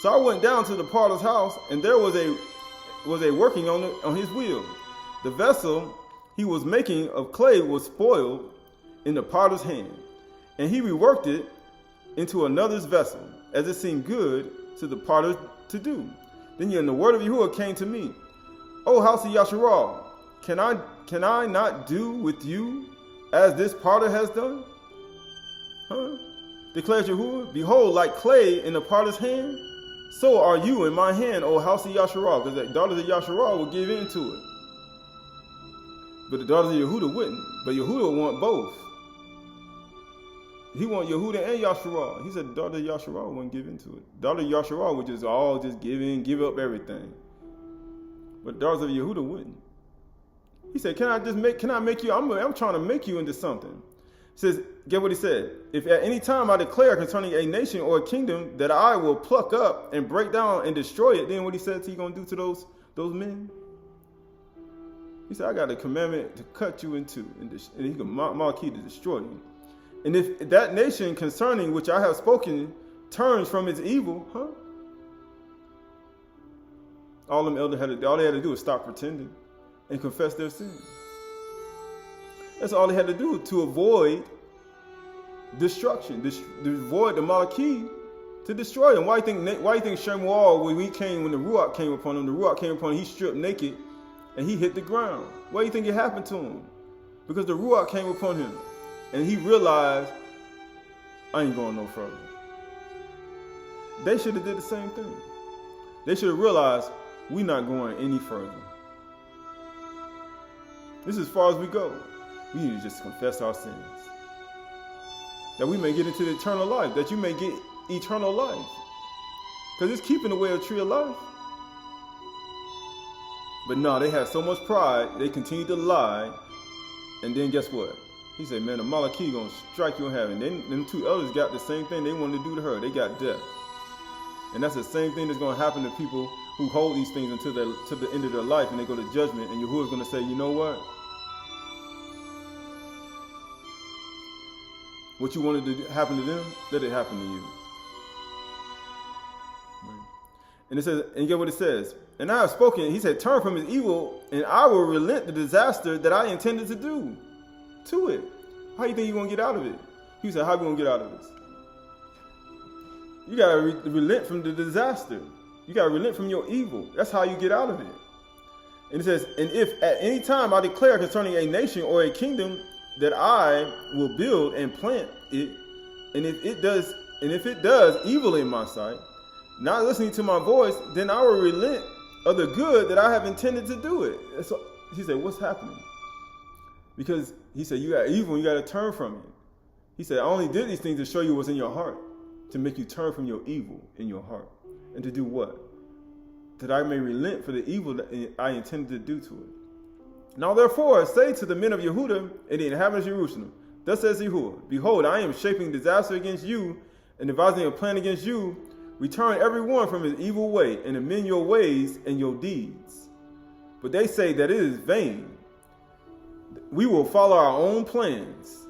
Speaker 1: So I went down to the potter's house, and there was a working on his wheel. The vessel he was making of clay was spoiled in the potter's hand, and he reworked it into another's vessel, as it seemed good to the potter to do. Then the word of Yahuwah came to me. O house of Yasharal, can I not do with you as this potter has done? Declares Yahuwah. Behold, like clay in the potter's hand, so are you in my hand, O house of Yasharal. Because the daughters of Yasharal will give in to it. But the daughters of Yehuda wouldn't. But Yehuda want both. He want Yehuda and Yasharal. He said the daughter of Yasharal wouldn't give into it. The daughter of Yasharal would just give up everything. But the daughters of Yehuda wouldn't. He said, can I make you, I'm trying to make you into something. He says, get what he said. If at any time I declare concerning a nation or a kingdom that I will pluck up and break down and destroy it, then what he said he's going to do to those men? He said, I got a commandment to cut you in two, and he can mark you to destroy you. And if that nation concerning which I have spoken turns from its evil, all they had to do is stop pretending and confess their sin. That's all they had to do to avoid destruction, to avoid the Malaki, to destroy them. Why do you think Shemuel, when the Ruach came upon him, he stripped naked and he hit the ground? Why do you think it happened to him? Because the Ruach came upon him and he realized, I ain't going no further. They should have did the same thing. They should have realized, we're not going any further. This is as far as we go. We need to just confess our sins. That we may get into the eternal life. That you may get eternal life. Because it's keeping away a tree of life. But no, they had so much pride, they continued to lie. And then guess what? He said, man, the Malaki going to strike you in heaven. Then them two others got the same thing they wanted to do to her. They got death. And that's the same thing that's going to happen to people who hold these things until to the end of their life, and they go to judgment, and Yahuwah is going to say, you know what? What you wanted to happen to them, let it happen to you. And it says, and get what it says. And I have spoken, he said, turn from his evil, and I will relent the disaster that I intended to do to it. How you think you're going to get out of it? He said, how are you going to get out of this? You got to relent from the disaster. You got to relent from your evil. That's how you get out of it. And it says, and if at any time I declare concerning a nation or a kingdom that I will build and plant it, and if it does evil in my sight, not listening to my voice, then I will relent of the good that I have intended to do it. And so he said, what's happening? Because he said, you got evil and you got to turn from it. He said, I only did these things to show you what's in your heart, to make you turn from your evil in your heart. And to do what? That I may relent for the evil that I intended to do to it. Now therefore, say to the men of Yehuda and the inhabitants of Jerusalem, thus says Yahuwah, behold, I am shaping disaster against you and devising a plan against you. Return every one from his evil way and amend your ways and your deeds. But they say that it is vain. We will follow our own plans.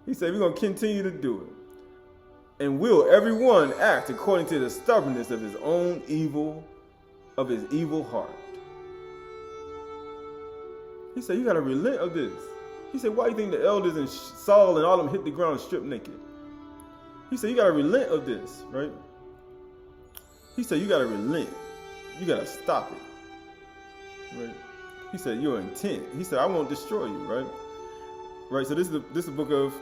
Speaker 1: He said we're going to continue to do it. And will everyone act according to the stubbornness of his own evil, of his evil heart. He said, you got to relent of this. He said, why do you think the elders and Saul and all of them hit the ground and stripped naked? He said, you got to relent of this, right? He said, you got to relent. You got to stop it, right? He said, your intent. He said, I won't destroy you, right? Right, so this is the book of,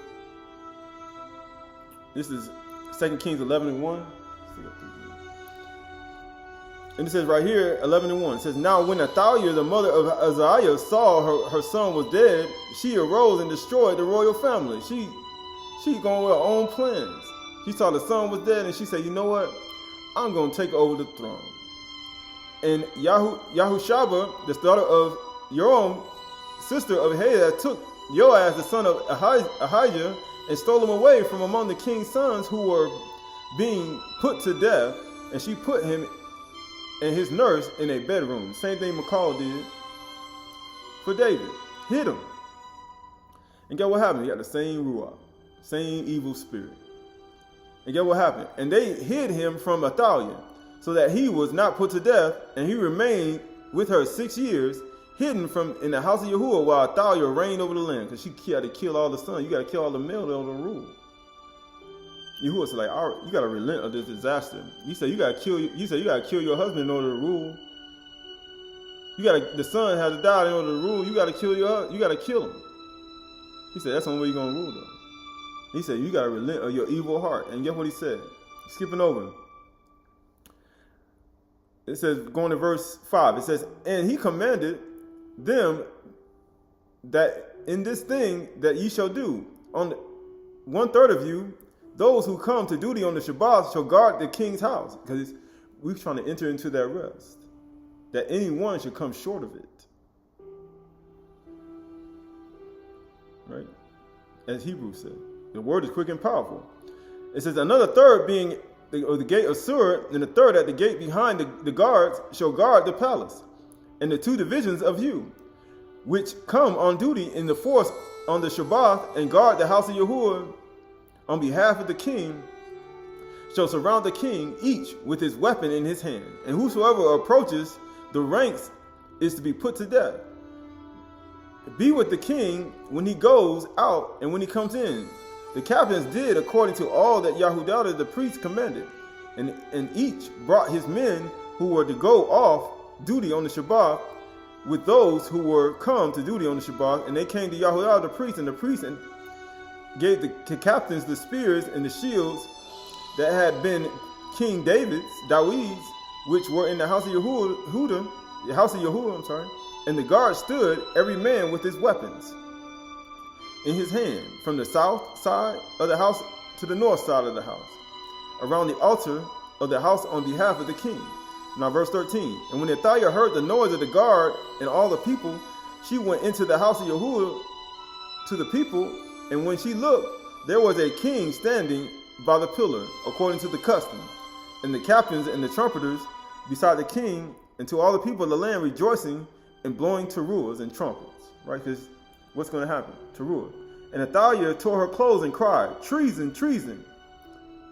Speaker 1: this is 2 Kings 11 and 1. And it says right here, 11 and 1. It says, now when Athaliah, the mother of Azariah, saw her son was dead, she arose and destroyed the royal family. She going with her own plans. She saw the son was dead, and she said, you know what? I'm going to take over the throne. And Yahushua, the daughter of your own sister of Aydah, took Joaz, the son of Ahijah, and stole him away from among the king's sons who were being put to death. And she put him and his nurse in a bedroom. Same thing Michal did for David. Hid him. And get what happened? He got the same ruach, same evil spirit. And get what happened? And they hid him from Athaliah, so that he was not put to death, and he remained with her 6 years, hidden from in the house of Yahuwah, while Athaliah reigned over the land, because she had to kill all the sons. You got to kill all the male to rule. Yahuwah said, like, all right, you got to relent of this disaster. You said you got to kill. You said you got to kill your husband in order to rule. The son has to die in order to rule. You got to kill you got to kill him. He said that's the only way you're gonna rule though. He said you got to relent of your evil heart. And guess what he said? Skipping over. It says, going to verse 5, it says, and he commanded them that in this thing that ye shall do, on 1/3 of you, those who come to duty on the Shabbat shall guard the king's house. Because we're trying to enter into that rest. That anyone should come short of it. Right? As Hebrews said. The word is quick and powerful. It says, another third being the gate of Sur, and the third at the gate behind the guards shall guard the palace, and the 2 divisions of you, which come on duty in the force on the Shabbat, and guard the house of Yahuwah on behalf of the king, shall surround the king, each with his weapon in his hand. And whosoever approaches the ranks is to be put to death. Be with the king when he goes out and when he comes in. The captains did according to all that Yahudah the priest commanded, and each brought his men who were to go off duty on the Shabbat with those who were come to duty on the Shabbat, and they came to Yahudah the priest, and the priest gave the captains the spears and the shields that had been King David's, which were in the house of Yahuwah, and the guards stood, every man with his weapons in his hand, from the south side of the house to the north side of the house, around the altar of the house on behalf of the king. Now verse 13, and when Athaliah heard the noise of the guard and all the people, she went into the house of Yahuwah to the people, and when she looked, there was a king standing by the pillar, according to the custom, and the captains and the trumpeters beside the king, and to all the people of the land rejoicing and blowing teruahs and trumpets. Right? Because what's going to happen? Teruah. And Athaliah tore her clothes and cried, treason, treason.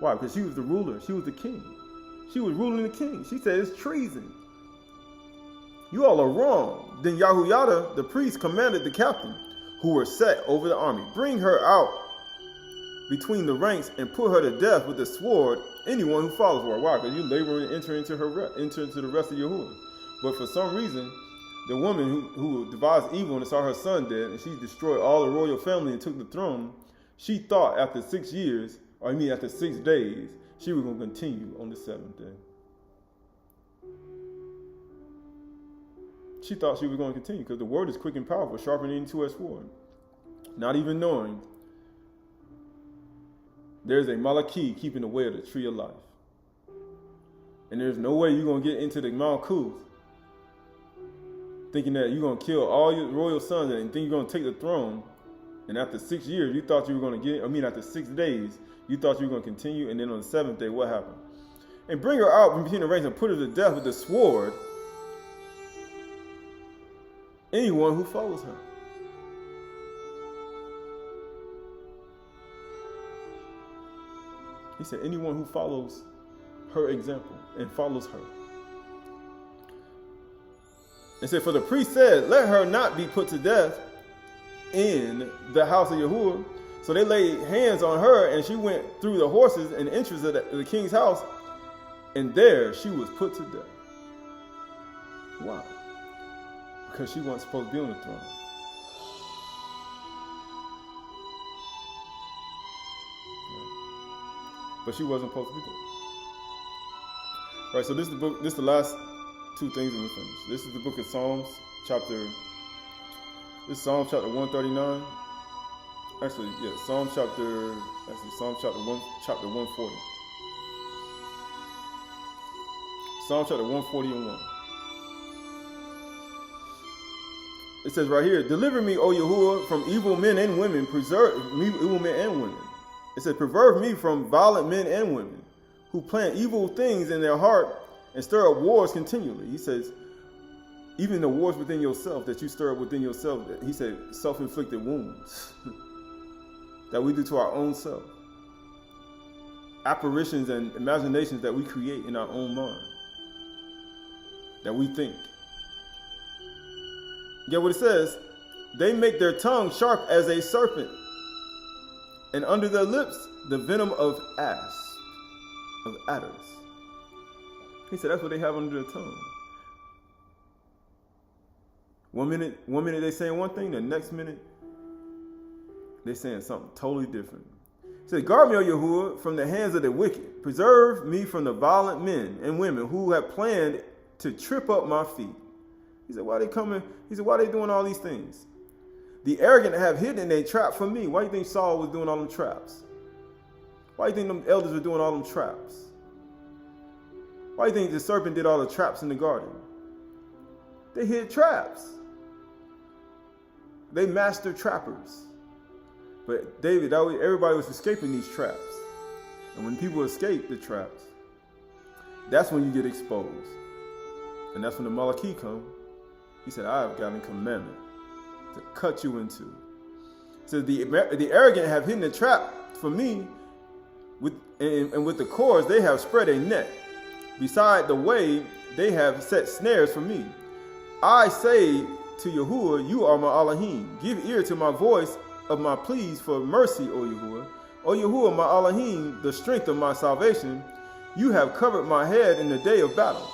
Speaker 1: Why? Because she was the ruler. She was the king. She was ruling the king. She said, it's treason. You all are wrong. Then Yahudah the priest commanded the captain, who were set over the army, bring her out between the ranks and put her to death with the sword, anyone who follows her. Why? Because you labor and enter into the rest of Yahuwah. But for some reason, the woman who devised evil and saw her son dead, and she destroyed all the royal family and took the throne, she thought after 6 years, after 6 days, she was going to continue on the 7th day. She thought she was going to continue because the word is quick and powerful, sharper than any two-edged sword. Not even knowing there's a Malachi keeping the way of the tree of life. And there's no way you're going to get into the Mount Kuth thinking that you're going to kill all your royal sons and think you're going to take the throne. And after 6 years, you thought you were going to after 6 days, you thought you were going to continue. And then on the 7th day, what happened? And bring her out from between the ranks and put her to death with the sword, anyone who follows her. He said, anyone who follows her example and follows her. And said, for the priest said, let her not be put to death in the house of Yahuwah. So they laid hands on her, and she went through the horses and entrance of the king's house, and there she was put to death. Why? Because she wasn't supposed to be on the throne. But she wasn't supposed to be there. Right, so this is the book, this is the last 2 things and we finish. This is the book of Psalms, chapter 139. Psalm chapter 140. Psalm chapter 140 and 1. It says right here, deliver me, O Yahuwah, from evil men and women. Preserve me, evil men and women. It says, preserve me from violent men and women who plan evil things in their heart and stir up wars continually. He says, even the wars within yourself that you stir up within yourself, he said, self-inflicted wounds that we do to our own self. Apparitions and imaginations that we create in our own mind, that we think. Get what it says? They make their tongue sharp as a serpent, and under their lips the venom of adders. He said that's what they have under their tongue. One minute they saying one thing, the next minute they saying something totally different. He said, guard me, O Yahuwah, from the hands of the wicked. Preserve me from the violent men and women who have planned to trip up my feet. He said, why are they coming? He said, why are they doing all these things? The arrogant have hidden a trap for me. Why do you think Saul was doing all them traps? Why do you think them elders were doing all them traps? Why do you think the serpent did all the traps in the garden? They hid traps. They master trappers. But David, everybody was escaping these traps. And when people escape the traps, that's when you get exposed. And that's when the Malachi come. He said, I have gotten a commandment to cut you in two. So the arrogant have hidden a trap for me, and with the cords they have spread a net. Beside the way they have set snares for me. I say to Yahuwah, you are my Elohim. Give ear to my voice of my pleas for mercy, O Yahuwah. O Yahuwah, my Elohim, the strength of my salvation. You have covered my head in the day of battle.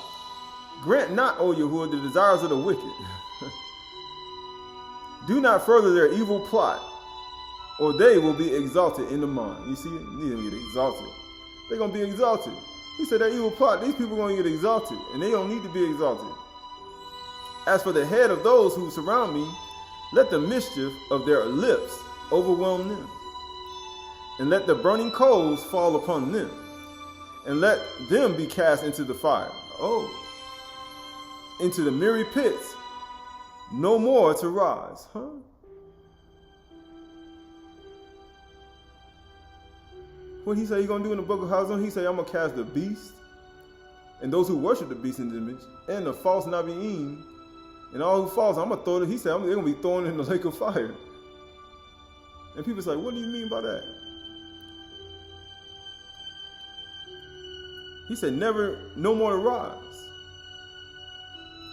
Speaker 1: Grant not, O Yahuwah, the desires of the wicked. Do not further their evil plot, or they will be exalted in the mind. You see, they don't get exalted. They're going to be exalted. He said that evil plot, these people are going to get exalted, and they don't need to be exalted. As for the head of those who surround me, let the mischief of their lips overwhelm them, and let the burning coals fall upon them, and let them be cast into the fire. Oh, into the miry pits, no more to rise. Huh? What he say he gonna do in the book of Hazon? He say, I'm gonna cast the beast and those who worship the beast in the image and the false Nabi'im and all who falls. I'm gonna throw it. He said they're gonna be thrown in the lake of fire. And people say, what do you mean by that? He said, no more to rise.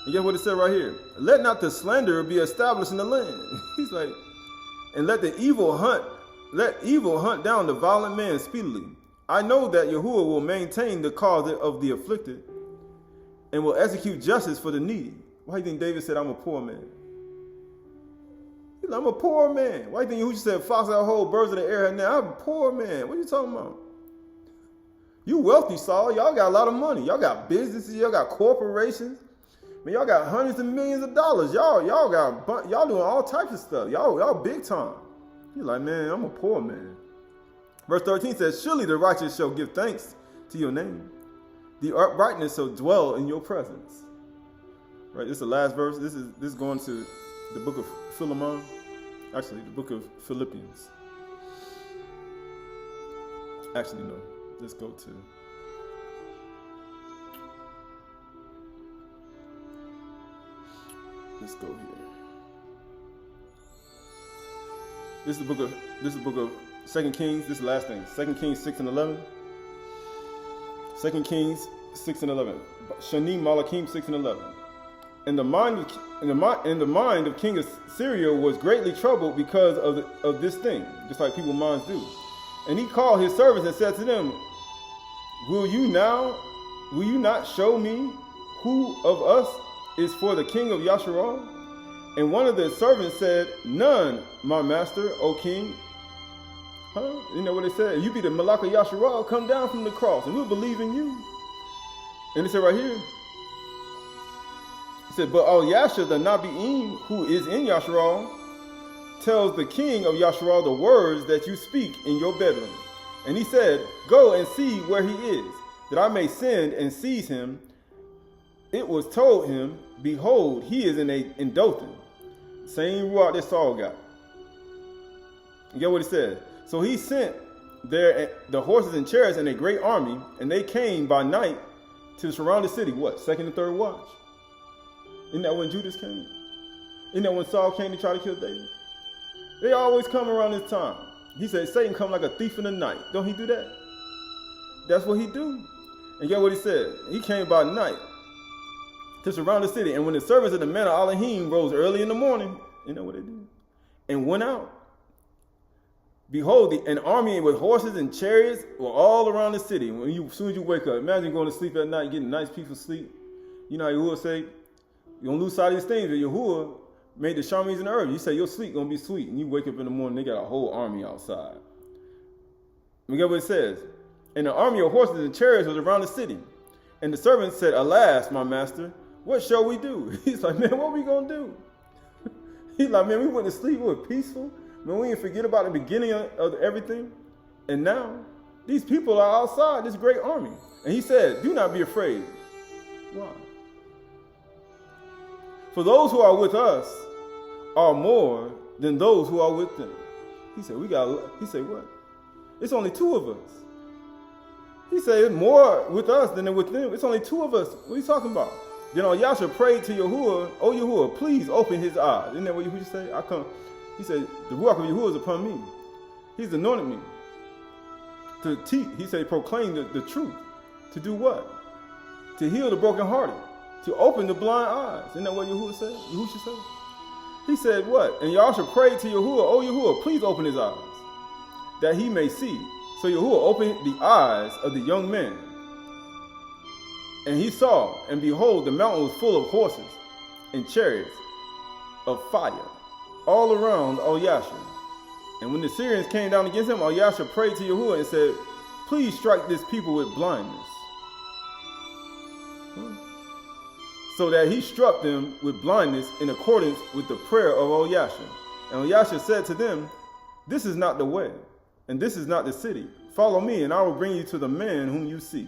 Speaker 1: And guess what it said right here? Let not the slanderer be established in the land. He's like, and let evil hunt down the violent man speedily. I know that Yahuwah will maintain the cause of the afflicted and will execute justice for the needy. Why do you think David said, I'm a poor man? He's like, I'm a poor man. Why do you think Yahuwah said, fox out whole birds of the air? Now I'm a poor man. What are you talking about? You wealthy, Saul. Y'all got a lot of money. Y'all got businesses. Y'all got corporations. Man, y'all got hundreds of millions of dollars. Y'all doing all types of stuff. Y'all big time. You're like, man, I'm a poor man. Verse 13 says, surely the righteous shall give thanks to your name. The uprightness shall dwell in your presence. Right, this is the last verse. This is going to the book of Philemon. Actually, the book of Philippians. Actually, no. Let's go to... Let's go here. This is the book of 2 Kings. This is the last thing. 2 Kings 6 and 11. 2 Kings 6 and 11. Shanym Malachim 6 and 11. And the mind of King of Syria was greatly troubled because of this thing, just like people's minds do. And he called his servants and said to them, Will you not show me who of us is for the king of Yasharal? And one of the servants said, None, my master, O king. Huh? You know what it said? If you be the Malach of Yasharal, come down from the cross, and we'll believe in you. And it said right here, it said, But Al Yashar, the Nabi'im, who is in Yasharal, tells the king of Yasharal the words that you speak in your bedroom. And he said, go and see where he is, that I may send and seize him. It was told him, behold, he is in Dothan. Same ruach that Saul got. You get what it says? So he sent there the horses and chariots and a great army, and they came by night to surround the city. What? Second and third watch. Isn't that when Judas came? Isn't that when Saul came to try to kill David? They always come around this time. He said, Satan come like a thief in the night. Don't he do that? That's what he do. And get what he said? He came by night to surround the city. And when the servants of the man of Elohim rose early in the morning, you know what they did? And went out. Behold, an army with horses and chariots were all around the city. As soon as you wake up, imagine going to sleep at night, getting nice peaceful sleep. You know how Yahuwah say, you don't lose sight of these things. But Yahuwah made the Shamies and the earth. You say your sleep gonna be sweet, and you wake up in the morning, they got a whole army outside. We get what it says. And the army of horses and chariots was around the city. And the servant said, alas, my master, what shall we do? He's like, man, what we gonna do? He's like, man, we went to sleep, we were peaceful. Man, we didn't forget about the beginning of everything. And now, these people are outside this great army. And he said, do not be afraid. Why? For those who are with us are more than those who are with them. He said, he said, what? It's only two of us. He said, it's more with us than with them. It's only two of us. What are you talking about? Then Yasha prayed to Yahuwah, oh Yahuwah, please open his eyes. Isn't that what Yahuwah say? I come. He said, the ruach of Yahuwah is upon me. He's anointed me to teach. He said, proclaim the truth. To do what? To heal the brokenhearted. To open the blind eyes. Isn't that what Yahuwah said? Yahuwah said? He said what? And Yasha prayed to Yahuwah, oh Yahuwah, please open his eyes, that he may see. So Yahuwah opened the eyes of the young man. And he saw, and behold, the mountain was full of horses and chariots of fire all around Yasha. And when the Syrians came down against him, Yasha prayed to Yahuwah and said, please strike this people with blindness. So that he struck them with blindness in accordance with the prayer of Yasha. And Yasha said to them, this is not the way, and this is not the city. Follow me, and I will bring you to the man whom you seek.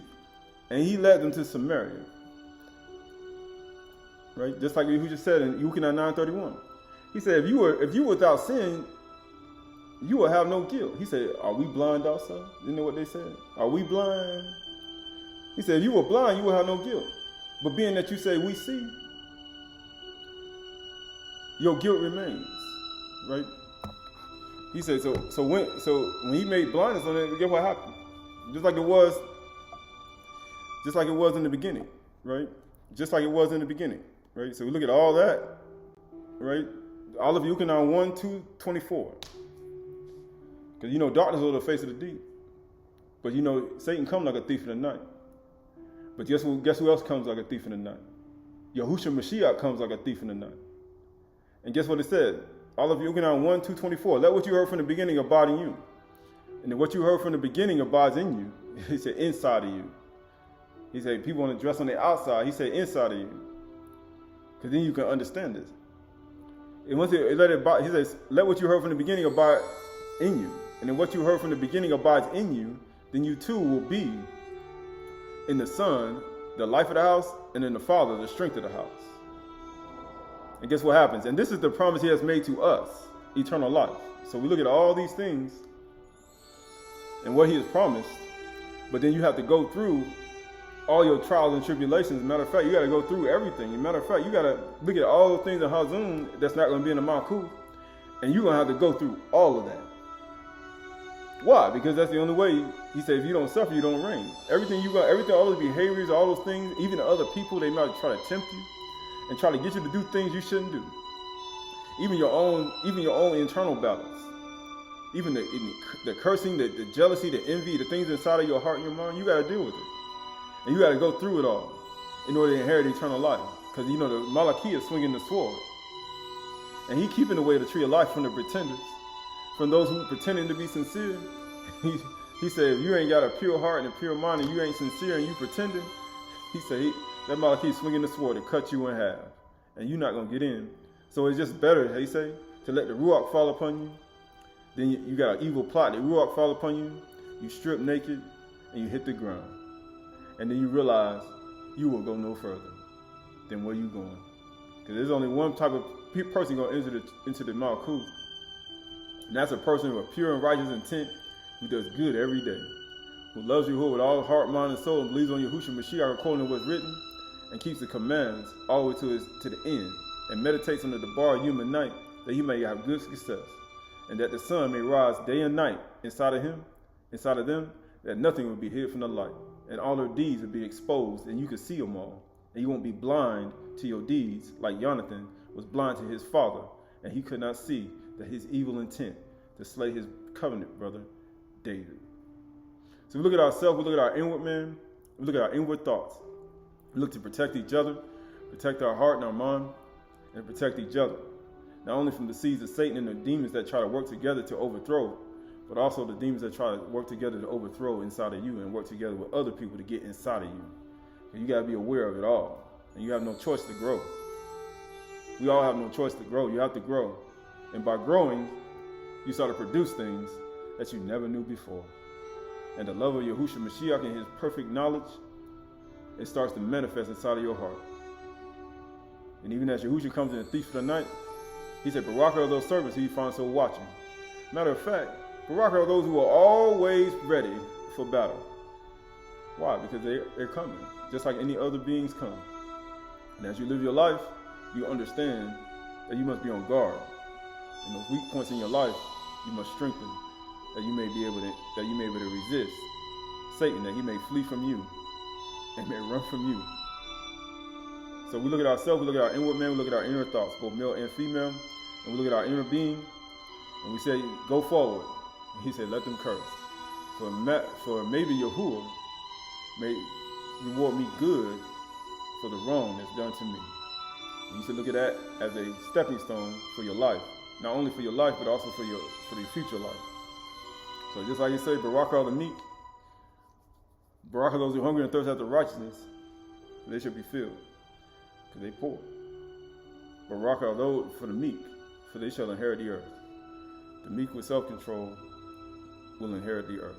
Speaker 1: And he led them to Samaria. Right? Just like we just said in Yukinah 9:31. He said, if you were without sin, you will have no guilt. He said, are we blind also? You know what they said? Are we blind? He said, if you were blind, you will have no guilt. But being that you say we see, your guilt remains. Right? He said, so when he made blindness on it, guess what happened? Just like it was in the beginning, right? Just like it was in the beginning, right? So we look at all that, right? All of you can on 1:2-24. Because you know darkness is the face of the deep. But you know Satan comes like a thief in the night. But guess who else comes like a thief in the night? Yahushua Mashiach comes like a thief in the night. And guess what it said? All of you can on 1:2-24. Let what you heard from the beginning abide in you. And then what you heard from the beginning abides in you. He said inside of you. He said people want to dress on the outside. He said inside of you. Because then you can understand this. And once he says, let what you heard from the beginning abide in you. And then what you heard from the beginning abides in you, then you too will be in the Son, the life of the house, and in the Father, the strength of the house. And guess what happens? And this is the promise he has made to us, eternal life. So we look at all these things and what he has promised, but then you have to go through all your trials and tribulations. Matter of fact, you got to go through everything. As a matter of fact, you got to look at all the things in Hazun that's not going to be in the Malkuth, and you're going to have to go through all of that. Why? Because that's the only way. He said, if you don't suffer, you don't reign. Everything, all those behaviors, all those things, even the other people, they might try to tempt you and try to get you to do things you shouldn't do. Even your own internal battles. Even the cursing, the jealousy, the envy, the things inside of your heart and your mind, you got to deal with it. And you got to go through it all in order to inherit eternal life. Because you know the Malachi is swinging the sword. And he keeping away the tree of life from the pretenders, from those who pretending to be sincere. He said, if you ain't got a pure heart and a pure mind and you ain't sincere and you pretending, he said, that Malachi is swinging the sword to cut you in half. And you're not going to get in. So it's just better, he say, to let the Ruach fall upon you. Then you got an evil plot. The Ruach fall upon you. You strip naked and you hit the ground. And then you realize you will go no further than where you're going. Because there's only one type of person going to enter into the Malkuth. And that's a person with pure and righteous intent who does good every day. Who loves Yahuwah with all heart, mind, and soul, and believes on Yahushua Mashiach according to what's written, and keeps the commands all the way to the end, and meditates on the Debar human night, that he may have good success, and that the sun may rise day and night inside of them, that nothing will be hid from the light, and all their deeds will be exposed, and you can see them all, and you won't be blind to your deeds, like Jonathan was blind to his father, and he could not see that his evil intent to slay his covenant brother, David. So we look at ourselves, we look at our inward man, we look at our inward thoughts. We look to protect each other, protect our heart and our mind, and protect each other. Not only from the seeds of Satan and the demons that try to work together to overthrow, but also the demons that try to work together to overthrow inside of you and work together with other people to get inside of you. And you got to be aware of it all. And you have no choice to grow. We all have no choice to grow. You have to grow. And by growing, you start to produce things that you never knew before. And the love of Yahushua Mashiach and his perfect knowledge, it starts to manifest inside of your heart. And even as Yahushua comes in the thief of the night, he said, Barak are those servants who you find so watching. Matter of fact, Barak are those who are always ready for battle. Why? Because they're coming, just like any other beings come. And as you live your life, you understand that you must be on guard. And those weak points in your life, you must strengthen, that you may be able to resist Satan, that he may flee from you and may run from you. So we look at ourselves, we look at our inward man, we look at our inner thoughts, both male and female, and we look at our inner being, and we say, go forward. And he said, let them curse. For maybe Yahuwah may reward me good for the wrong that's done to me. And you should look at that as a stepping stone for your life. Not only for your life, but also for your future life. So just like you say, Barak are the meek. Barak are those who hunger and thirst after righteousness, they shall be filled, because they poor. Barak are those for the meek, for they shall inherit the earth. The meek with self-control will inherit the earth.